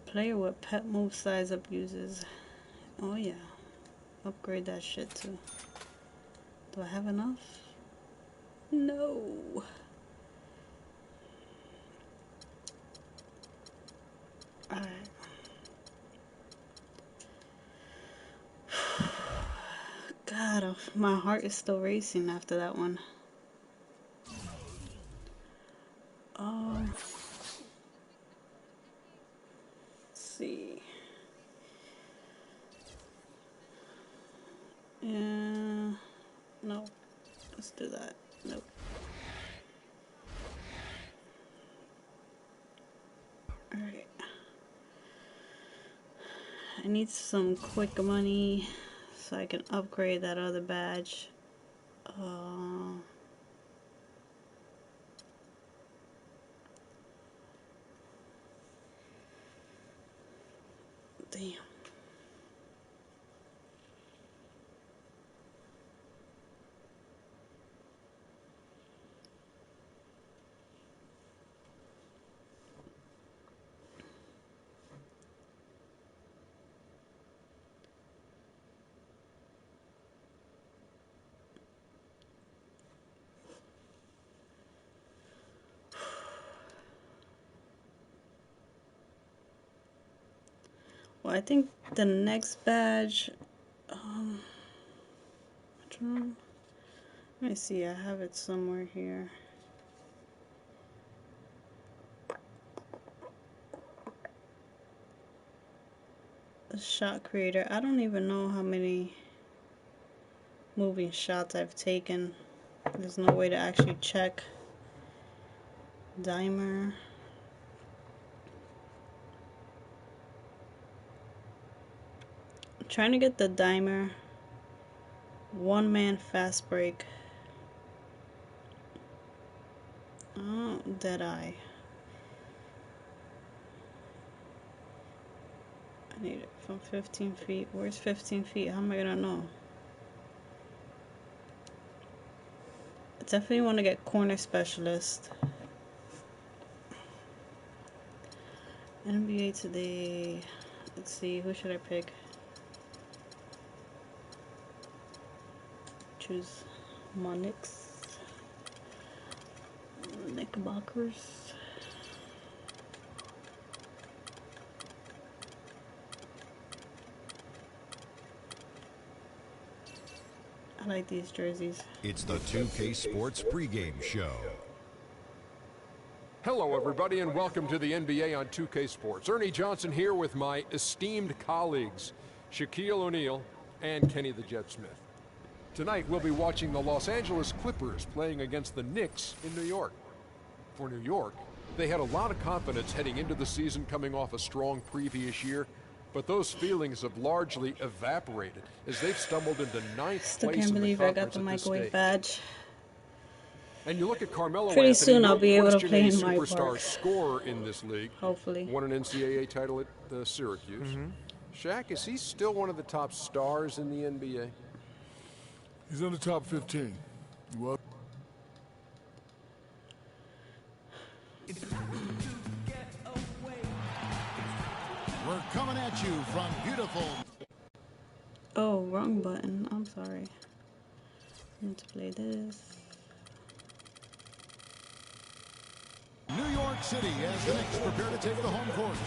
player with pet move size up uses. Oh yeah. Upgrade that shit too. Do I have enough? No. Alright. God, my heart is still racing after that one. Let's see. Yeah. No. Let's do that. Nope. Alright. I need some quick money so I can upgrade that other badge. Damn. Well, I think the next badge, which one? Let me see, I have it somewhere here. A shot creator. I don't even know how many moving shots I've taken. There's no way to actually check. Dimer. I'm trying to get the Dimer. One man fast break. Oh, Deadeye. I need it from 15 feet. Where's 15 feet? How am I gonna know? I definitely want to get corner specialist. NBA today. Let's see, who should I pick? Choose my Knicks. Knickerbockers. I like these jerseys. It's the 2K Sports pregame show. Hello, everybody, and welcome to the NBA on 2K Sports. Ernie Johnson here with my esteemed colleagues, Shaquille O'Neal and Kenny the Jet Smith. Tonight, we'll be watching the Los Angeles Clippers playing against the Knicks in New York. For New York, they had a lot of confidence heading into the season coming off a strong previous year, but those feelings have largely evaporated as they've stumbled into ninth Still place can't in the believe I conference got the at this microwave stage. badge. And you look at Carmelo Pretty Anthony, soon I'll be able to question play a in my superstar park. scorer in this league. Hopefully. Won an NCAA title at Syracuse. Shaq, is he still one of the top stars in the NBA? He's in the top 15. Well, full. Oh, wrong button. I'm sorry. I need to play this. New York City as the Knicks prepare to take the home court.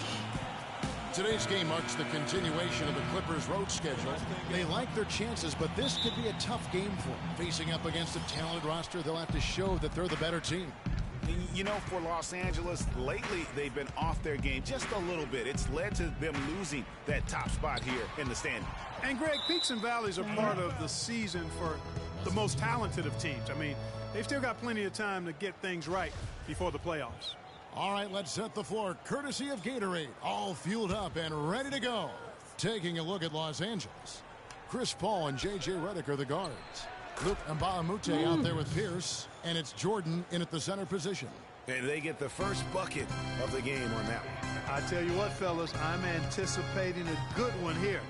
Today's game marks the continuation of the Clippers' road schedule. They like their chances, but this could be a tough game for them. Facing up against a talented roster, they'll have to show that they're the better team. You know, for Los Angeles, lately they've been off their game just a little bit. It's led to them losing that top spot here in the standings. And Greg, peaks and valleys are part of the season for the most talented of teams. I mean, they've still got plenty of time to get things right before the playoffs. All right, let's set the floor. Courtesy of Gatorade, all fueled up and ready to go. Taking a look at Los Angeles. Chris Paul and J.J. Redick are the guards. Luke Mbamute out there with Pierce, and it's Jordan in at the center position. And they get the first bucket of the game on that one. I tell you what, fellas, I'm anticipating a good one here.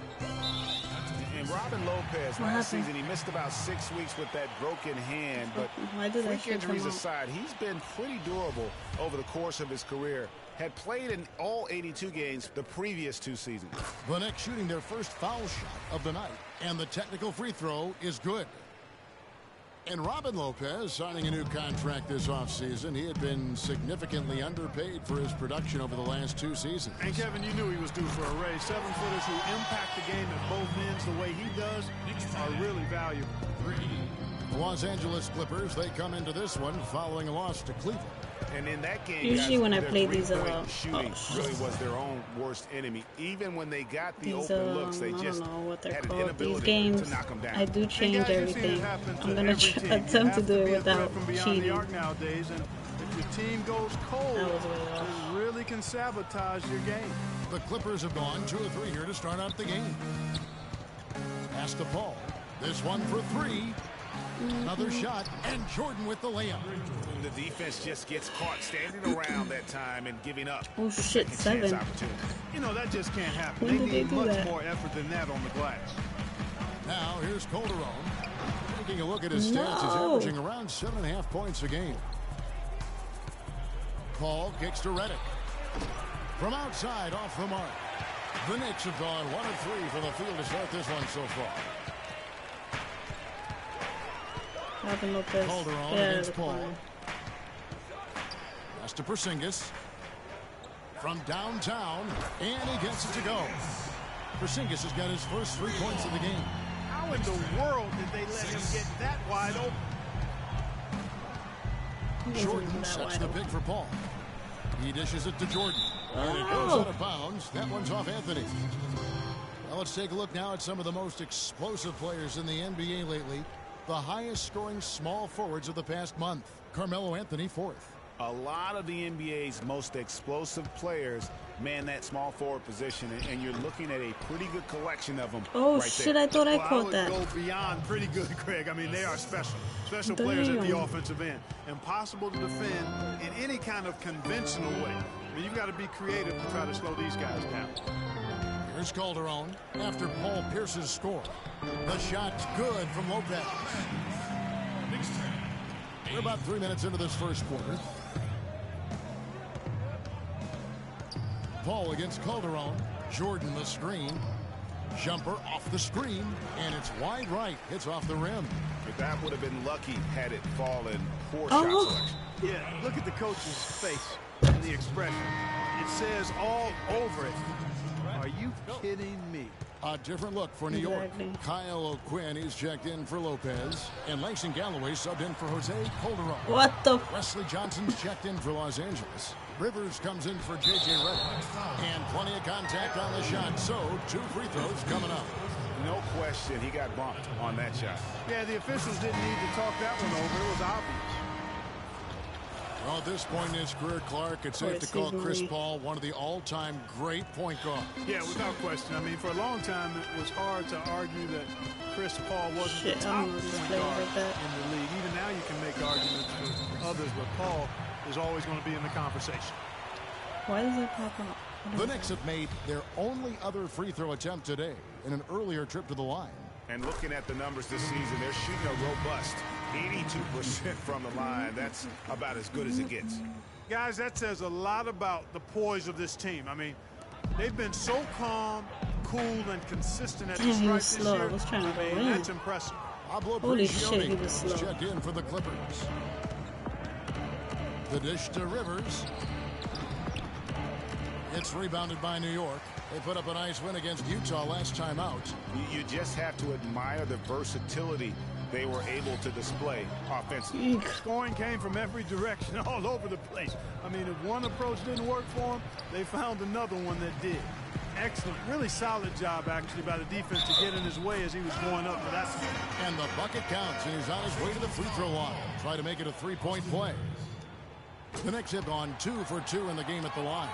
And Robin Lopez, last season, he missed about 6 weeks with that broken hand. But freak injuries aside, he's been pretty durable over the course of his career. Had played in all 82 games the previous 2 seasons. The Knicks shooting their first foul shot of the night. And the technical free throw is good. And Robin Lopez signing a new contract this offseason. He had been significantly underpaid for his production over the last 2 seasons. And Kevin, you knew he was due for a raise. 7-footers who impact the game at both ends the way he does are really valuable. The Los Angeles Clippers, they come into this one following a loss to Cleveland. And in that game, usually guys, when I play these shooting really was their own worst enemy. Even when they got the open looks, they just had an inability games, to knock them down. I do change everything. I'm gonna attempt to do it without cheating. Nowadays, and if your team goes cold, it really can sabotage your game. The Clippers have gone 2 or 3 here to start out the game. Pass to Paul. This one for 3. Another shot, and Jordan with the layup. The defense just gets caught standing around that time and giving up. Oh shit, 7. You know, that just can't happen. They need much more effort than that on the glass. Now here's Calderon. Taking a look at his stats, he's averaging around 7.5 points a game. Paul kicks to Redick. From outside, off the mark. The Knicks have gone 1 of 3 from the field to start this one so far. Calderon against Paul. Pass to Porzingis. From downtown, and he gets it to go. Porzingis has got his first 3 points of the game. How in the world did they let him get that wide open? Jordan sets the pick for Paul. He dishes it to Jordan. And it goes out of bounds. That one's off Anthony. Well, let's take a look now at some of the most explosive players in the NBA lately. The highest scoring small forwards of the past month. Carmelo Anthony, 4th. A lot of the NBA's most explosive players man that small forward position, and you're looking at a pretty good collection of them. Oh right shit, there. I thought I caught that. I would go beyond pretty good, Craig. I mean, they are special players at the offensive end. Impossible to defend in any kind of conventional way. I mean, you've got to be creative to try to slow these guys down. Here's Calderon after Paul Pierce's score. The shot's good from Lopez. We're about 3 minutes into this first quarter. Paul against Calderon. Jordan the screen. Jumper off the screen, and it's wide right. Hits off the rim. But that would have been lucky had it fallen. Poor shot selection. Yeah, look at the coach's face and the expression. It says all over it. Are you kidding me? A different look for New York. Kyle O'Quinn is checked in for Lopez. And Langston Galloway subbed in for Jose Calderon. What the? Wesley Johnson's checked in for Los Angeles. Rivers comes in for J.J. Redick. And plenty of contact on the shot. So 2 free throws coming up. No question, he got bumped on that shot. Yeah, the officials didn't need to talk that one over. It was obvious. Well, at this point in his career, Clark, it's safe to call Chris Paul one of the all-time great point guards. Yeah, without question. I mean, for a long time, it was hard to argue that Chris Paul wasn't the top point guard in the league. Even now, you can make arguments for others, but Paul is always going to be in the conversation. Why does it pop up? The Knicks have made their only other free throw attempt today in an earlier trip to the line. And looking at the numbers this season, they're shooting a robust 82% from the line. That's about as good as it gets. Guys, that says a lot about the poise of this team. I mean, They've been so calm, cool, and consistent at the Damn, he stripe was this slow. year. I was trying to go in. That's impressive. Pablo Holy shit, he Prigioni was is slow. checked in for the Clippers. The dish to Rivers. It's rebounded by New York. They put up a nice win against Utah last time out. You just have to admire the versatility they were able to display offensively. Scoring came from every direction, all over the place. I mean, if one approach didn't work for them, they found another one that did. Excellent, really solid job, actually, by the defense to get in his way as he was going up for that spot. And the bucket counts, and he's on his way to the free throw line. Try to make it a three-point play. The Knicks have gone 2 for 2 in the game at the line.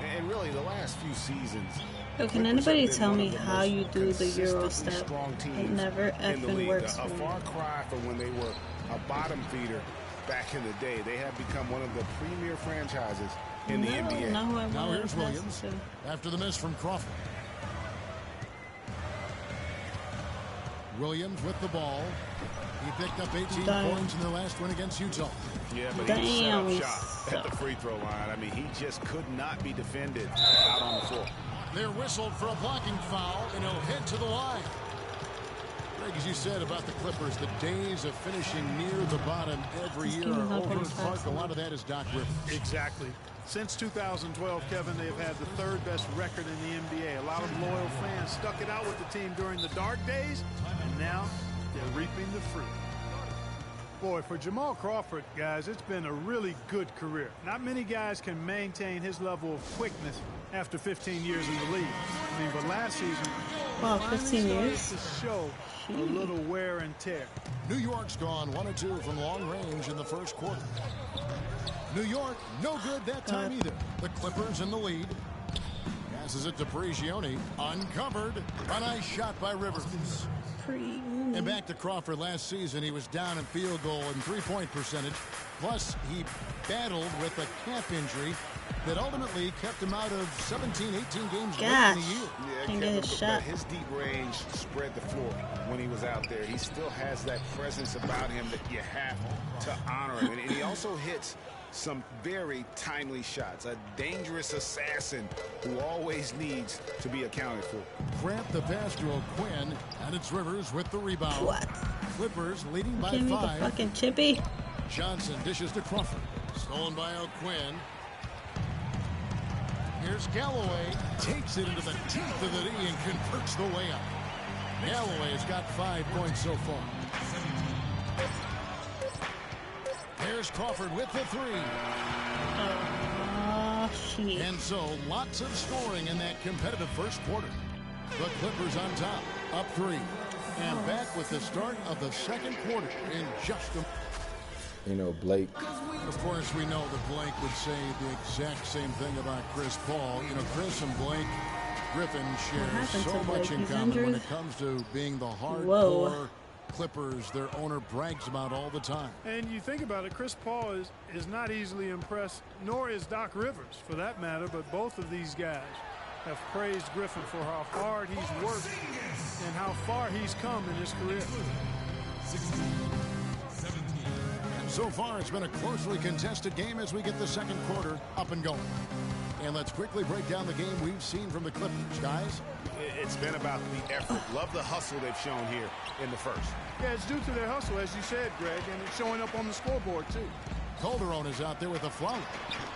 And really, the last few seasons. Yo, can anybody tell me how you do the Euro step? It never effing works for A me. far cry from when they were a bottom feeder back in the day. They have become one of the premier franchises in the NBA. Now here's Williams after the miss from Crawford. Williams with the ball. He picked up 18 points in their last win against Utah. Yeah, but he set up shop at the free throw line. I mean, he just could not be defended out on the floor. They're whistled for a blocking foul, and he'll head to the line. Greg, as you said about the Clippers, the days of finishing near the bottom every year are over in part. A lot of that is Doc Rivers. Exactly. Since 2012, Kevin, they've had the third best record in the NBA. A lot of loyal fans stuck it out with the team during the dark days, and now they're reaping the fruit. Boy, for Jamal Crawford, guys, it's been a really good career. Not many guys can maintain his level of quickness after 15 years in the league. I mean, but last season, wow, 15 years? to show a little wear and tear. New York's gone 1 of 2 from long range in the first quarter. New York, no good that time either. The Clippers in the lead. Passes it to Prigioni. Uncovered. A nice shot by Rivers. And back to Crawford last season, he was down in field goal and three-point percentage. Plus, he battled with a calf injury that ultimately kept him out of 17, 18 games late in the year. But his deep range spread the floor when he was out there. He still has that presence about him that you have to honor him. And he also hits some very timely shots. A dangerous assassin who always needs to be accounted for. Grant the pass to O'Quinn, and it's Rivers with the rebound. What? Clippers leading by Give me 5. the fucking chippy. Johnson dishes to Crawford. Stolen by O'Quinn. Here's Galloway. Takes it into the teeth of the knee and converts the layup. Galloway has got 5 points so far. There's Crawford with the 3. Oh, shit. And so, lots of scoring in that competitive first quarter. The Clippers on top, up 3. And back with the start of the second quarter in just a... You know, Blake. Of course, we know that Blake would say the exact same thing about Chris Paul. You know, Chris and Blake Griffin share so much in common when it comes to being the hardcore Clippers their owner brags about all the time. And you think about it, Chris Paul is not easily impressed, nor is Doc Rivers for that matter, but both of these guys have praised Griffin for how hard he's worked and how far he's come in his career. 16, 17. So far, it's been a closely contested game as we get the second quarter up and going. And let's quickly break down the game we've seen from the Clippers, guys. It's been about the effort. Love the hustle they've shown here in the first. Yeah, it's due to their hustle, as you said, Greg, and it's showing up on the scoreboard, too. Calderon is out there with a flout.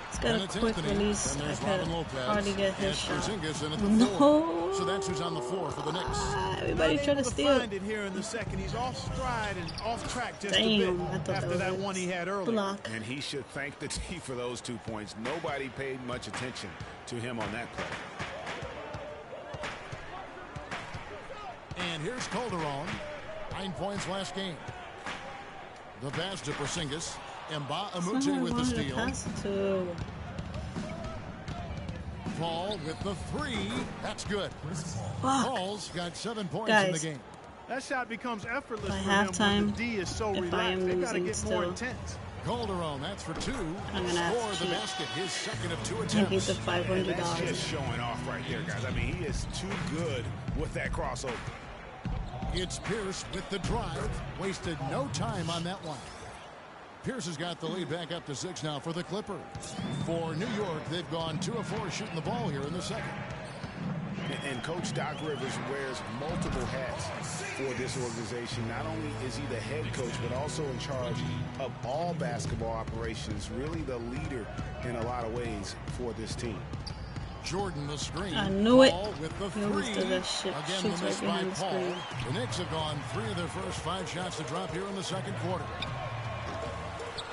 It's got a quick release. I could hardly get his shot. No. So that's who's on the floor for the Knicks. Everybody trying to steal. Find it here in the second. He's off stride and off track just Damn, a I bit thought after that one he had earlier. Block. And he should thank the D for those 2 points. Nobody paid much attention to him on that play. And here's Calderon. 9 points last game. The pass to Porzingis. Mba Amute with the steal. Paul with the 3. That's good. Paul's got 7 points in the game. That shot becomes effortless by for halftime, him when the D is so relaxed. They got to get more intense. Calderon, that's for 2. I'm gonna have to the basket, his second of 2 I need attempts. the $500. That's just showing off right there, guys. I mean, he is too good with that crossover. It's Pierce with the drive. Wasted no time on that one. Pierce has got the lead back up to 6 now for the Clippers. For New York, they've gone 2 of 4 shooting the ball here in the second. And Coach Doc Rivers wears multiple hats for this organization. Not only is he the head coach, but also in charge of all basketball operations. Really the leader in a lot of ways for this team. Jordan the screen. I knew it. With the He always three. does that shit. Again, Shoots the miss right by behind the Paul. screen. The Knicks have gone 3 of their first 5 shots to drop here in the second quarter.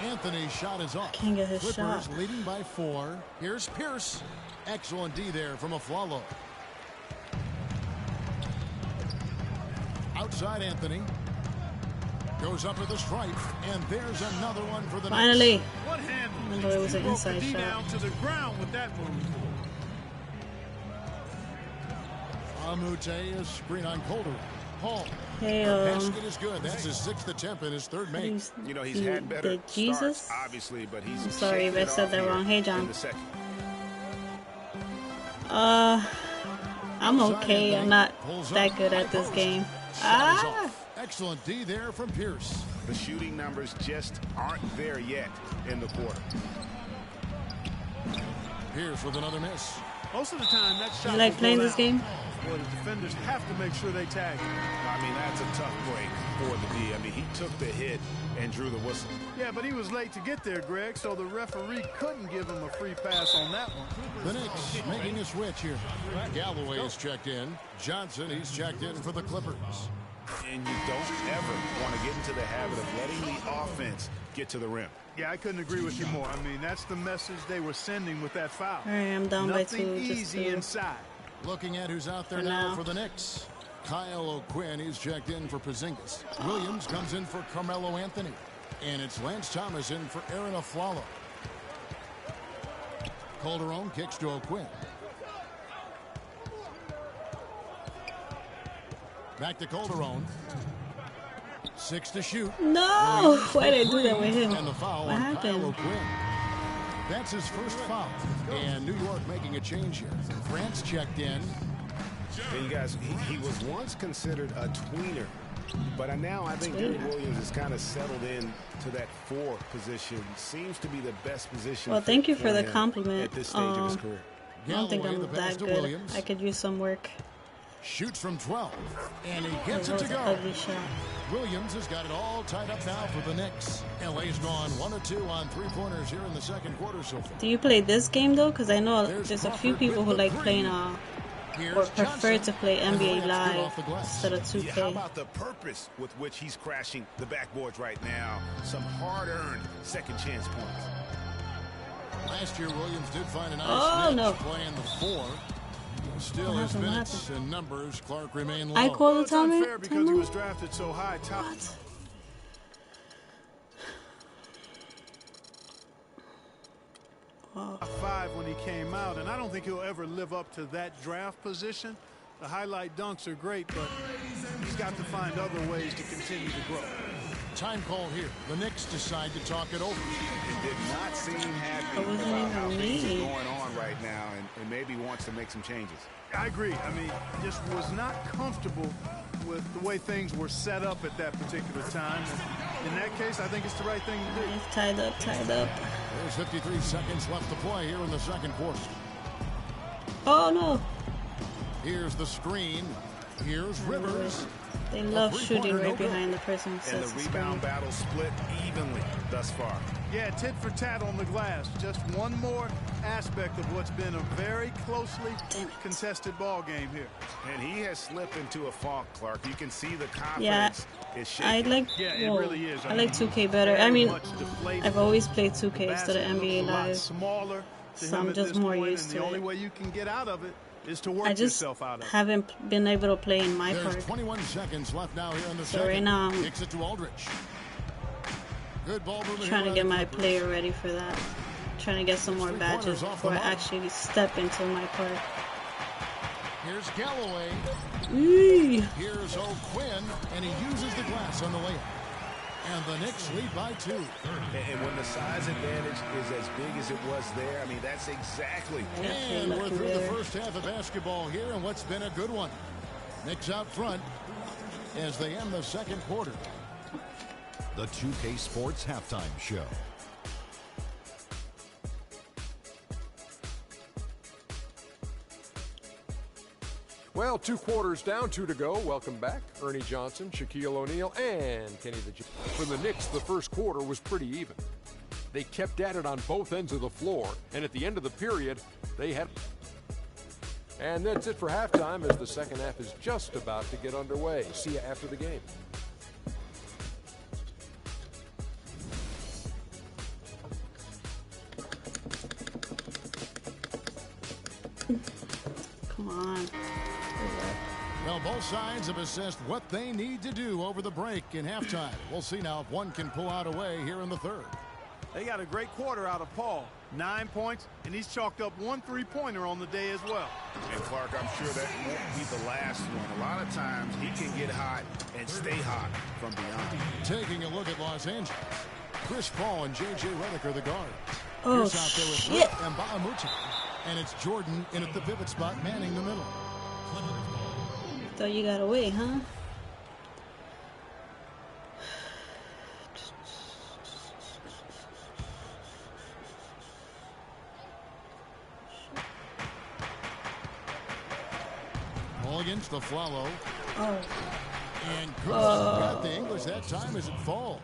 Anthony's shot is off. Can't get his Clippers shot. leading by 4. Here's Pierce. Excellent D there from Aflalo. Outside Anthony. Goes up to the stripe. And there's another one for the Finally. Knicks. What handle? Even though it was He an broke inside the D shot. down to the ground with that move. Amute is screen on Calder. Paul. Hey, Basket is good. That's his 6th attempt and his 3rd make. You know, he's had better Jesus? starts, obviously, but he's I'm sorry if I shaking it said off that here wrong. Hey, in John. the second. I'm okay. I'm not that good at this game. Ah! Excellent D there from Pierce. The shooting numbers just aren't there yet in the quarter. Pierce with another miss. Most of the time, that shot You like will playing go this down. game? Boy, the defenders have to make sure they tag him. I mean, that's a tough break for the D. I mean, he took the hit and drew the whistle. Yeah, but he was late to get there, Greg, so the referee couldn't give him a free pass on that one. The Knicks making a switch here. Galloway is checked in. Johnson, he's checked in for the Clippers. And you don't ever want to get into the habit of letting the offense get to the rim. Yeah, I couldn't agree with you more. I mean, that's the message they were sending with that foul. All right, I'm down by 2. Nothing Just easy 2. inside. Looking at who's out there For now now. for the Knicks. Kyle O'Quinn, he's checked in for Porzingis. Williams comes in for Carmelo Anthony. And it's Lance Thomas in for Aaron Aflalo. Calderon kicks to O'Quinn. Back to Calderon. 6 to shoot. No! Why did I do that with him? And the foul What on happened? Kyle O'Quinn. That's his first foul. And New York making a change here. France checked in. And you guys, he was once considered a tweener, but now I think Derrick Williams has kind of settled in to that 4 position. Seems to be the best position. Well, thank you for the him compliment. at this stage of his career. I don't think Galloway, the I'm pass that to good. Williams. I could use some work. Shoots from 12. And he gets That it was to an go. ugly shot. Williams has got it all tied up now for the Knicks. LA's gone 1 of 2 on 3-pointers here in the second quarter so far. Do you play this game though? Because I know there's a few people who like playing or prefer to play NBA Live instead of 2K. Yeah, how about the purpose with which he's crashing the backboards right now? Some hard-earned second chance points. Last year, Williams did find a nice Oh, niche no. playing the 4. Still, What his happened? What minutes happened? and numbers, Clark remain low. I call the It's unfair timeout. because he was drafted so high. Top. What? Wow. 5 when he came out, and I don't think he'll ever live up to that draft position. The highlight dunks are great, but he's got to find other ways to continue to grow. Time call here. The Knicks decide to talk it over. It did not seem happy That wasn't about how even things me. are going on right now, and maybe wants to make some changes. I agree. I mean, just was not comfortable with the way things were set up at that particular time. And in that case, I think it's the right thing to do. It's tied up, tied up. There's 53 seconds left to play here in the second quarter. Oh no. Here's the screen. Here's Rivers. They love A shooting three-pointer, no right good. behind the person who And sets the the rebound screen. battle split evenly thus far. Yeah, tit for tat on the glass. Just one more aspect of what's been a very closely contested ball game here. And he has slipped into a funk, Clark. You can see the Yeah, confidence is shaking. I like. Yeah, it well, really is. I like mean, 2K better. I very mean, much deflated. I've always played The 2K instead of basket NBA looks a lot Live. smaller to So him I'm at just this more point, used and to the only it. way you can get out of it is to work I just yourself out of it. haven't been able to play in my There's park. 21 seconds left now here in the So second. right now I'm Kicks it to Aldridge. Good ball movement trying to here get by my the Clippers. player ready for that. Trying to get some more Three-pointers badges off the before I mark. actually step into my park. Here's Galloway. Eee. Here's O'Quinn, and he uses the glass on the layup. And the Knicks lead by 2. And when the size advantage is as big as it was there, I mean, that's exactly. And we're lucky through the there. first half of basketball here, and what's been a good one. Knicks out front as they end the second quarter. the 2K Sports Halftime Show. Well, 2 quarters down, 2 to go. Welcome back. Ernie Johnson, Shaquille O'Neal, and Kenny the Jet. For the Knicks, the first quarter was pretty even. They kept at it on both ends of the floor, and at the end of the period, they had... And that's it for halftime as the second half is just about to get underway. See you after the game. Come on. Well, both sides have assessed what they need to do over the break in halftime. We'll see now if one can pull out a way here in the third. They got a great quarter out of Paul. 9 points, and he's chalked up 1 3-pointer on the day as well. And Clark, I'm sure that won't be the last one. A lot of times he can get hot and stay hot from beyond. Taking a look at Los Angeles, Chris Paul and J.J. Redick are the guards. Oh, Here's out there with shit. Brett and Bahamuti. And it's Jordan in at the pivot spot, manning the middle. Thought you got away, huh? Ball against the Flalo. Oh. And Chris got the English that time as it falls.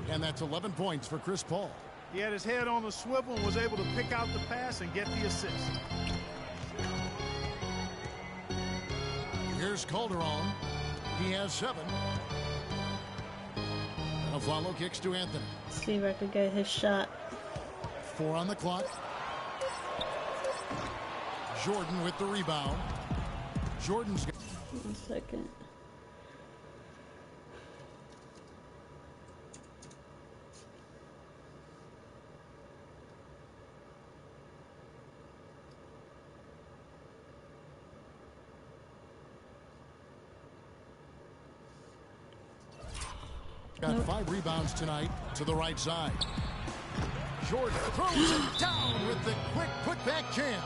And that's 11 points for Chris Paul. He had his head on the swivel and was able to pick out the pass and get the assist. Here's Calderon. He has 7. And Aflalo kicks to Anthony. See if I could get his shot. 4 on the clock. Jordan with the rebound. Jordan's got 1 second. got 5 rebounds tonight to the right side. Jordan throws it down with the quick putback jam.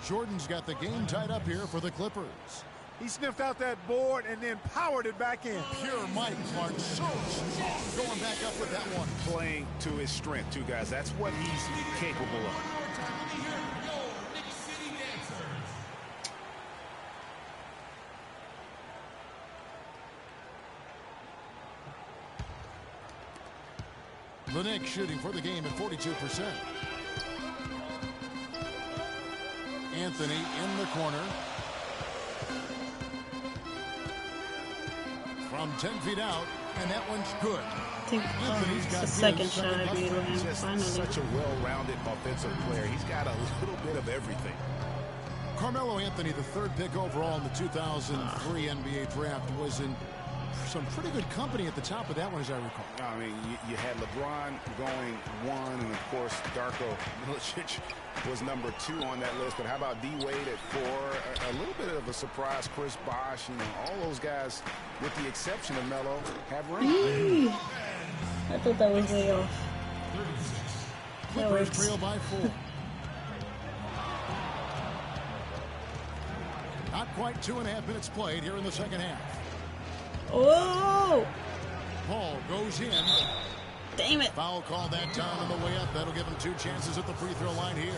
Jordan's got the game tied up here for the Clippers. He sniffed out that board and then powered it back in. Pure Mike Clark, so strong, going back up with that one. Playing to his strength, too, guys. That's what he's capable of. The Knicks shooting for the game at 42%. Anthony in the corner. From 10 feet out, and that one's good. I think it's the second shot I made with him, finally. Such a well-rounded offensive player. He's got a little bit of everything. Carmelo Anthony, the 3rd pick overall in the 2003 NBA draft, was in some pretty good company at the top of that one, as I recall. I mean, you had LeBron going 1, and of course, Darko Milicic was number 2 on that list. But how about D Wade at 4? A little bit of a surprise, Chris Bosh. You know, all those guys, with the exception of Melo, have rings. I thought that was way off. Clippers trail by 4. Not quite 2.5 minutes played here in the second half. Oh! Paul goes in. Damn it. Foul call that time on the way up. That'll give him 2 chances at the free throw line here.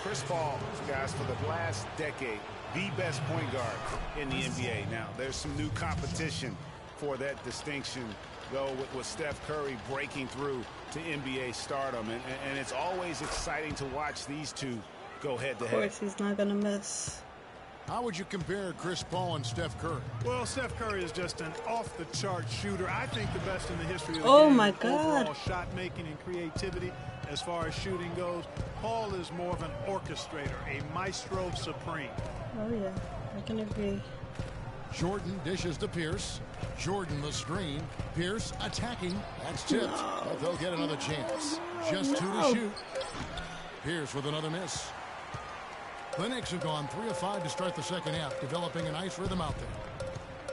Chris Paul, guys, for the last decade, the best point guard in the NBA. Now, there's some new competition for that distinction, though, with Steph Curry breaking through to NBA stardom. And it's always exciting to watch these two go head-to-head. Of course, he's not going to miss. How would you compare Chris Paul and Steph Curry? Well, Steph Curry is just an off-the-chart shooter. I think the best in the history of the game. Oh, my God. Overall shot making and creativity as far as shooting goes. Paul is more of an orchestrator, a maestro supreme. Oh, yeah. I can agree. Jordan dishes to Pierce. Jordan the screen. Pierce attacking. That's tipped. No. But they'll get another chance. Just 2 to shoot. Pierce with another miss. The Knicks have gone 3 of 5 to start the second half, developing a nice rhythm out there.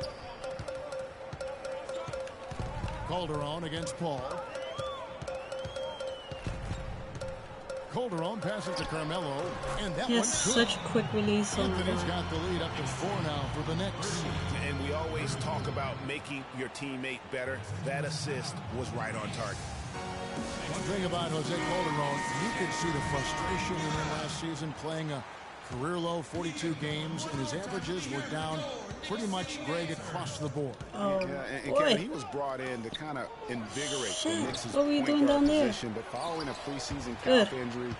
Calderon against Paul. Calderon passes to Carmelo, and that He has one's good. such a quick release. Oh my Anthony's God. got the lead up to 4 now for the Knicks. And we always talk about making your teammate better. That assist was right on target. One thing about Jose Calderon, you could see the frustration in him last season playing a career low 42 games, and his averages were down pretty much, Greg, across the board. Oh, and boy. Kevin, he was brought in to kind of invigorate the Knicks' What were you doing point guard down there? position, but following a preseason Good. calf injury,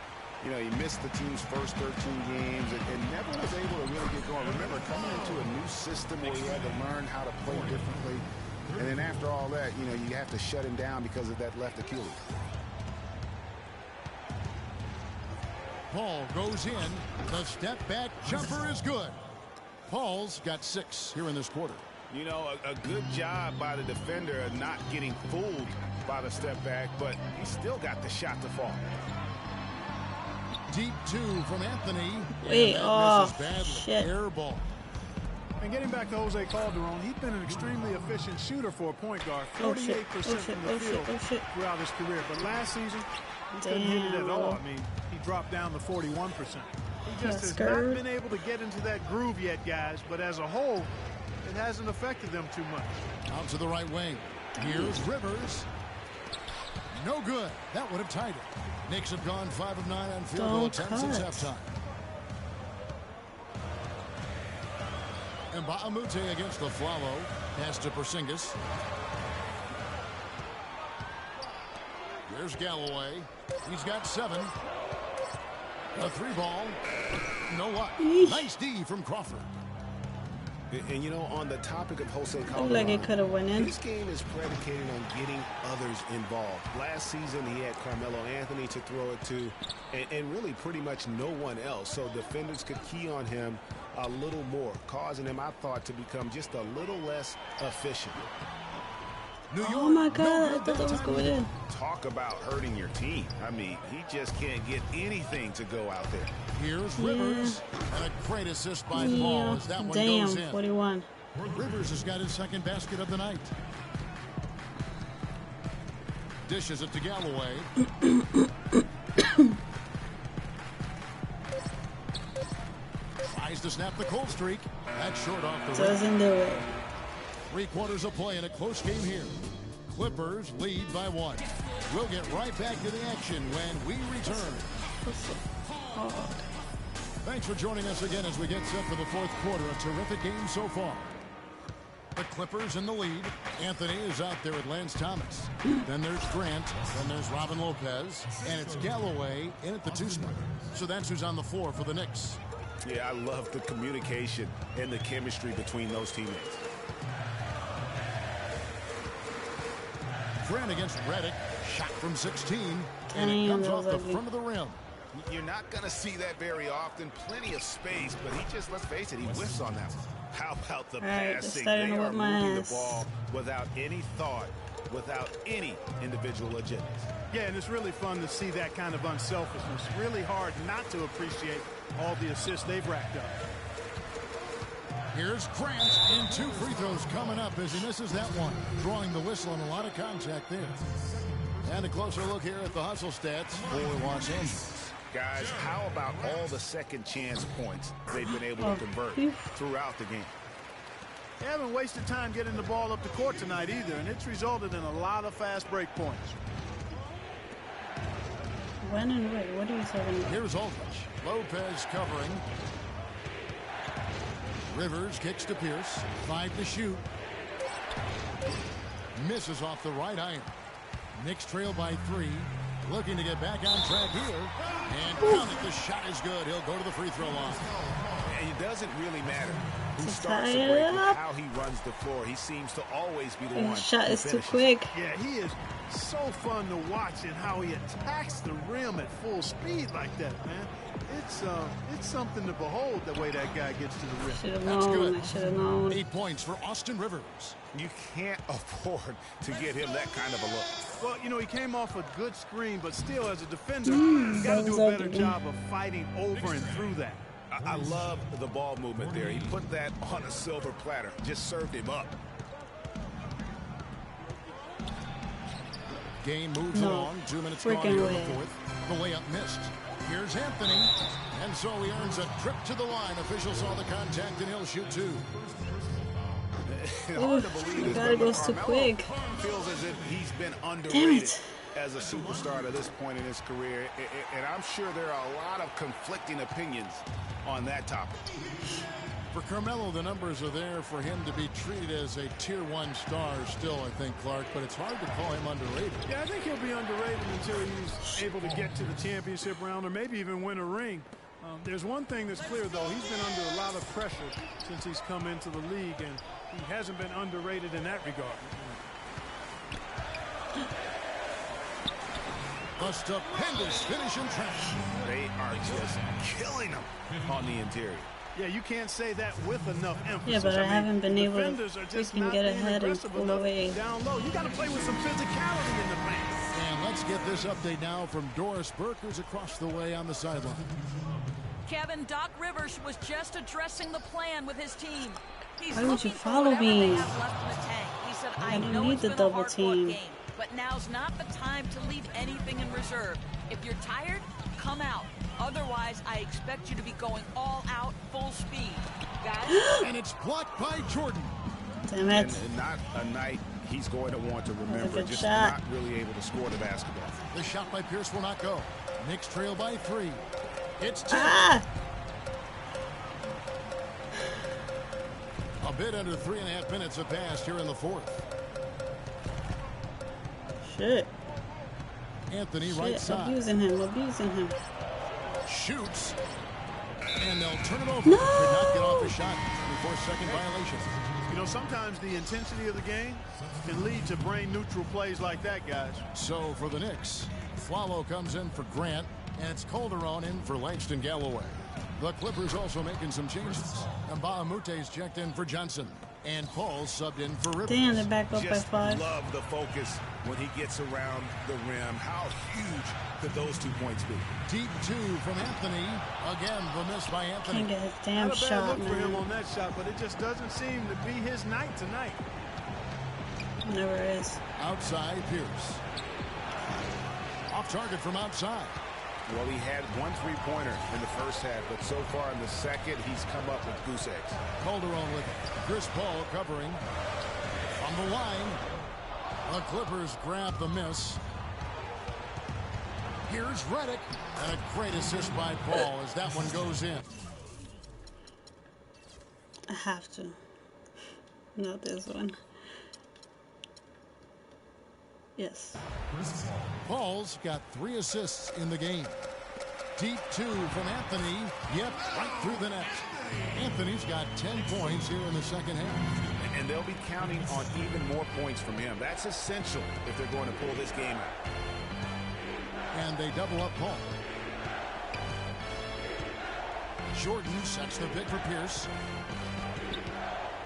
you know, he missed the team's first 13 games and never was able to really get going. Remember, coming into a new system where he had to learn how to play differently, and then after all that, you know, you have to shut him down because of that left Achilles. Paul goes in. The step back jumper is good. Paul's got 6 here in this quarter. You know, a good job by the defender of not getting fooled by the step back, but he still got the shot to fall. Deep 2 from Anthony. Wait, And that oh, misses badly. shit. Air ball. And getting back to Jose Calderon, he's been an extremely efficient shooter for a point guard. Oh, shit. 48% Oh, shit. from the Oh, shit. field Oh, shit. throughout his career. But last season, he couldn't hit it at all. I mean, he dropped down to 41%. He just has not been able to get into that groove yet, guys. But as a whole, it hasn't affected them too much. Out to the right wing. Here's Rivers. No good. That would have tied it. Knicks have gone 5 of 9 on field goal attempts since halftime. And Baamute against the Flalo. Pass to Porzingis. There's Galloway. He's got 7. A 3 ball. No luck. Nice D from Crawford. And you know, on the topic of Jose Looked Calderon, like it could have went in. this game is predicated on getting others involved. Last season, he had Carmelo Anthony to throw it to, and really pretty much no one else. So defenders could key on him a little more, causing him, I thought, to become just a little less efficient. New York, Oh my God, no I good thought that was going in. Talk about hurting your team. I mean, he just can't get anything to go out there. Here's Rivers. And a great assist by Paul Yeah. as that one Damn, goes in. 41. Rivers has got his 2nd basket of the night. Dishes it to Galloway. Tries to snap the cold streak. That's short off the rim. Doesn't do it. 3 quarters of play in a close game here. Clippers lead by 1. We'll get right back to the action when we return. Thanks for joining us again as we get set for the 4th quarter. A terrific game so far. The Clippers in the lead. Anthony is out there with Lance Thomas. Then there's Grant. Then there's Robin Lopez. And it's Galloway in at the 2 spot. So that's who's on the floor for the Knicks. Yeah, I love the communication and the chemistry between those teammates. Grant against Redick. Shot from 16. And Damn, it comes that off was the ugly. front of the rim. You're not going to see that very often. Plenty of space, but he just, let's face it, he whiffs on that one. How about the right, it's passing? starting They to are whip my moving ass. the ball without any thought, without any individual agendas. Yeah, and it's really fun to see that kind of unselfishness. Really hard not to appreciate all the assists they've racked up. Here's Grant, and 2 free throws coming up as he misses that one. Drawing the whistle and a lot of contact there. And a closer look here at the hustle stats for Los Angeles. Guys, how about all the second chance points they've been able to convert throughout the game? They haven't wasted time getting the ball up the court tonight either, and it's resulted in a lot of fast break points. When and where? What are you talking about? Here's Aldridge. Lopez covering. Rivers kicks to Pierce. 5 to shoot. Misses off the right iron. Knicks trail by 3. Looking to get back on track here. And count it. The shot is good. He'll go to the free throw line. And it doesn't really matter who To starts tie the it break with up. how he runs the floor. He seems to always be the one His shot who is too finishes. quick. Yeah, he is so fun to watch and how he attacks the rim at full speed like that, man. It's something to behold the way that guy gets to the rim. Should have That's known. good. I should have known. 8 points for Austin Rivers. You can't afford to get him that kind of a look. Well, you know, he came off a good screen, but still, as a defender, you got to do a better ugly. job of fighting over and through that. I love the ball movement there. He put that on a silver platter, just served him up. Game moves along. 2 minutes gone here in the fourth. The layup missed. Here's Anthony. And so he earns a trip to the line. Officials saw the contact, and he'll shoot two. Hard to believe gotta go too quick. Feels as if he's been underrated as a superstar to this point in his career. And I'm sure there are a lot of conflicting opinions on that topic. For Carmelo, the numbers are there for him to be treated as a tier 1 star still, I think, Clark, but it's hard to call him underrated. Yeah, I think he'll be underrated until he's able to get to the championship round or maybe even win a ring. There's one thing that's clear, though. He's been under a lot of pressure since he's come into the league, and he hasn't been underrated in that regard. A stupendous finish and trash. They are just killing him on the interior. Yeah, you can't say that with enough emphasis. Yeah, but I haven't been able to freaking get ahead and pull away. Down low, you got to play with some physicality in the paint. And let's get this update now from Doris Burke, who's across the way on the sideline. Kevin, Doc Rivers was just addressing the plan with his team. He's Why would you follow me? He said, I didn't know need it's the been a double hard-fought team. game, but now's not the time to leave anything in reserve. If you're tired, come out. Otherwise, I expect you to be going all out, full speed. Guys? And it's blocked by Jordan. Damn it. And not a night he's going to want to remember. Just shot. not really able to score the basketball. The shot by Pierce will not go. Knicks trail by 3. It's 2. Ah! A bit under 3.5 minutes have passed here in the fourth. Shit. Anthony right side. Abusing him. Shoots. And they'll turn it over. No! Could not get off a shot. 24-second violation. You know, sometimes the intensity of the game can lead to brain-neutral plays like that, guys. So for the Knicks, Flalo comes in for Grant, and it's Calderon in for Langston Galloway. The Clippers also making some changes. And Bahamute's checked in for Johnson. And Paul's subbed in for Rivers. Damn, they're back up by Just 5. love the focus when he gets around the rim. How huge could those 2 points be? Deep 2 from Anthony. Again, the miss by Anthony. Can't get his damn Not a bad shot, look for him man. on that shot, but it just doesn't seem to be his night tonight. Never is. Outside, Pierce. Off target from outside. Well, he had 1 3-pointer in the first half, but so far in the second, he's come up with goose eggs. Calderon with it. Chris Paul covering. On the line. The Clippers grab the miss. Here's Redick. And a great assist by Paul as that one goes in. I have to. Not this one. Yes. Paul's got 3 assists in the game. Deep 2 from Anthony. Yep, right through the net. Anthony's got 10 points here in the second half. And they'll be counting on even more points from him. That's essential if they're going to pull this game out. And they double up Paul. Jordan sets the pick for Pierce.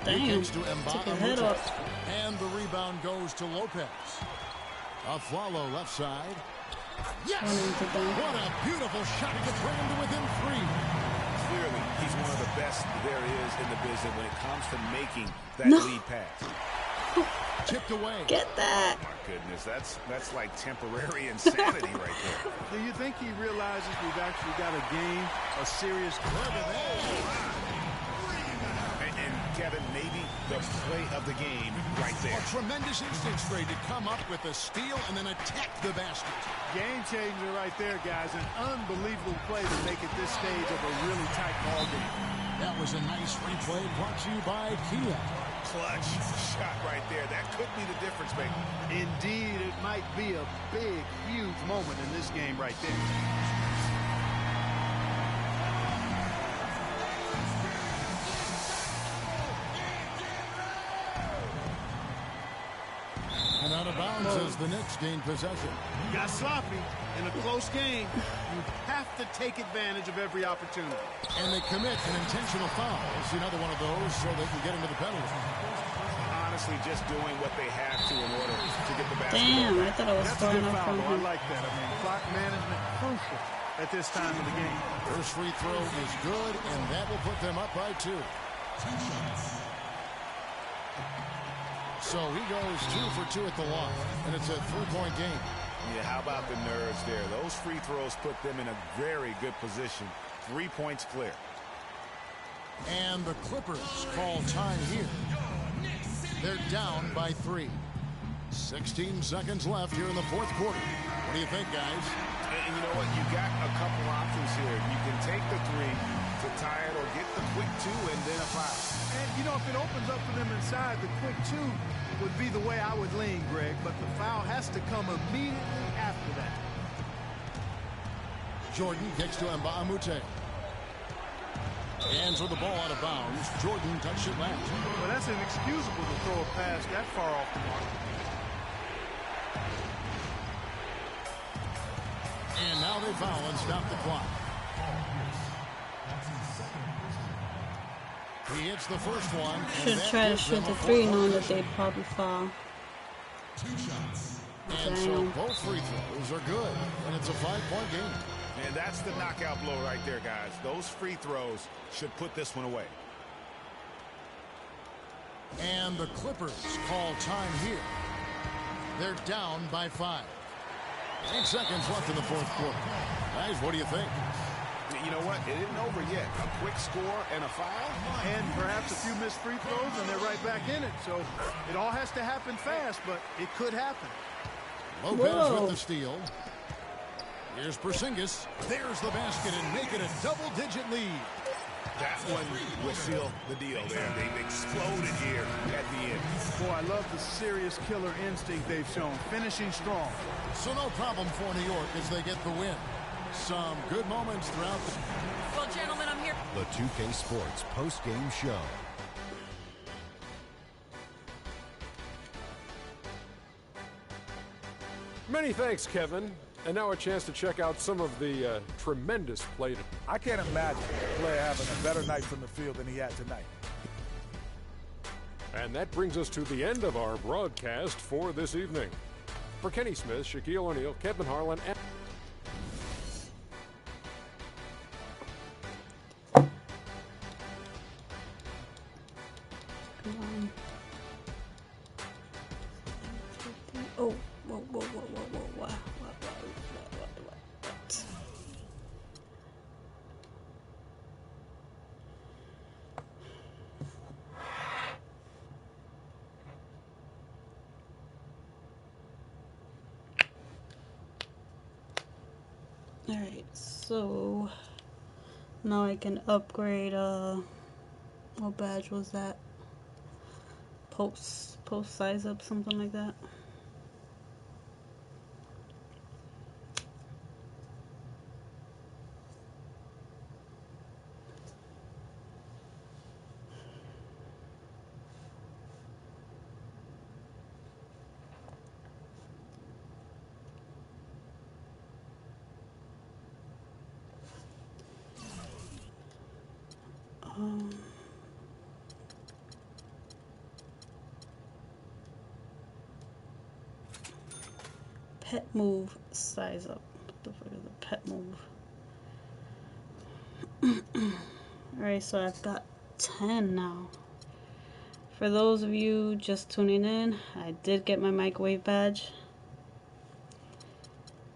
Damn. He kicks to Took his head off. And the rebound goes to Lopez. Aflalo left side. Yes! What a beautiful shot. He gets ran to within 3. Clearly, he's one of the best there is in the business when it comes to making that lead pass. Tipped away. Get that. Oh, my goodness, that's like temporary insanity right there. Do you think he realizes we've actually got a game, a serious... And Kevin, maybe the play of the game right there. A tremendous instinct trade to come up with a steal and then attack the basket. Game changer right there, guys. An unbelievable play to make it this stage of a really tight ball game. That was a nice replay brought to you by Kia. Clutch shot right there. That could be the difference maker. Indeed, it might be a big, huge moment in this game right there. And out of bounds as the Knicks gain possession. Got sloppy in a close game. You have to take advantage of every opportunity. And they commit an intentional foul. It's another one of those so they can get into the penalty. Honestly, just doing what they have to in order to get the basketball. Damn, I thought I was That's a throwing good up foul, from though. I him. like that. I mean, clock management crucial at this time of the game. First free throw is good, and that will put them up by 2. So he goes 2 for 2 at the line, and it's a 3-point game. Yeah, how about the nerves there? Those free throws put them in a very good position. 3 points clear. And the Clippers call time here. They're down by 3. 16 seconds left here in the fourth quarter. What do you think, guys? And you know what? You got a couple options here. You can take the 3 to tie it or get the quick 2 and then a foul. And, you know, if it opens up for them inside, the quick 2 would be the way I would lean, Greg. But the foul has to come immediately after that. Jordan kicks to Mbamute. Hands with the ball out of bounds. Jordan touched it last. Well, that's inexcusable to throw a pass that far off the mark. And now they foul and stop the clock. He hits the first one. Should try to shoot the 3 knowing that they'd probably foul. 2 shots. And so both free throws are good. And it's a 5-point game. And that's the knockout blow right there, guys. Those free throws should put this one away. And the Clippers call time here. They're down by 5. 8 seconds left in the fourth quarter. Guys, what do you think? You know what? It isn't over yet. A quick score and a foul. And perhaps a few missed free throws, and they're right back in it. So it all has to happen fast, but it could happen. Lopez with the steal. Here's Porzingis. There's the basket and make it a double-digit lead. That one will seal the deal there. They've exploded here at the end. Boy, I love the serious killer instinct they've shown. Finishing strong. So no problem for New York as they get the win. Some good moments throughout the... Well, gentlemen, I'm here. The 2K Sports post-game show. Many thanks, Kevin. And now a chance to check out some of the tremendous play. I can't imagine a player having a better night from the field than he had tonight. And that brings us to the end of our broadcast for this evening. For Kenny Smith, Shaquille O'Neal, Kevin Harlan, and... Oh, whoa. Alright, so now I can upgrade, what badge was that? Post size up, something like that. Pet move size up. What the fuck is a pet move? Alright, so I've got 10 now. For those of you just tuning in, I did get my microwave badge.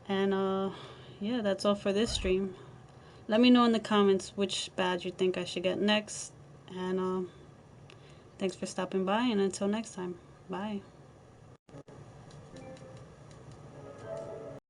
And yeah, that's all for this stream. Let me know in the comments which badge you think I should get next. And thanks for stopping by, and until next time, bye.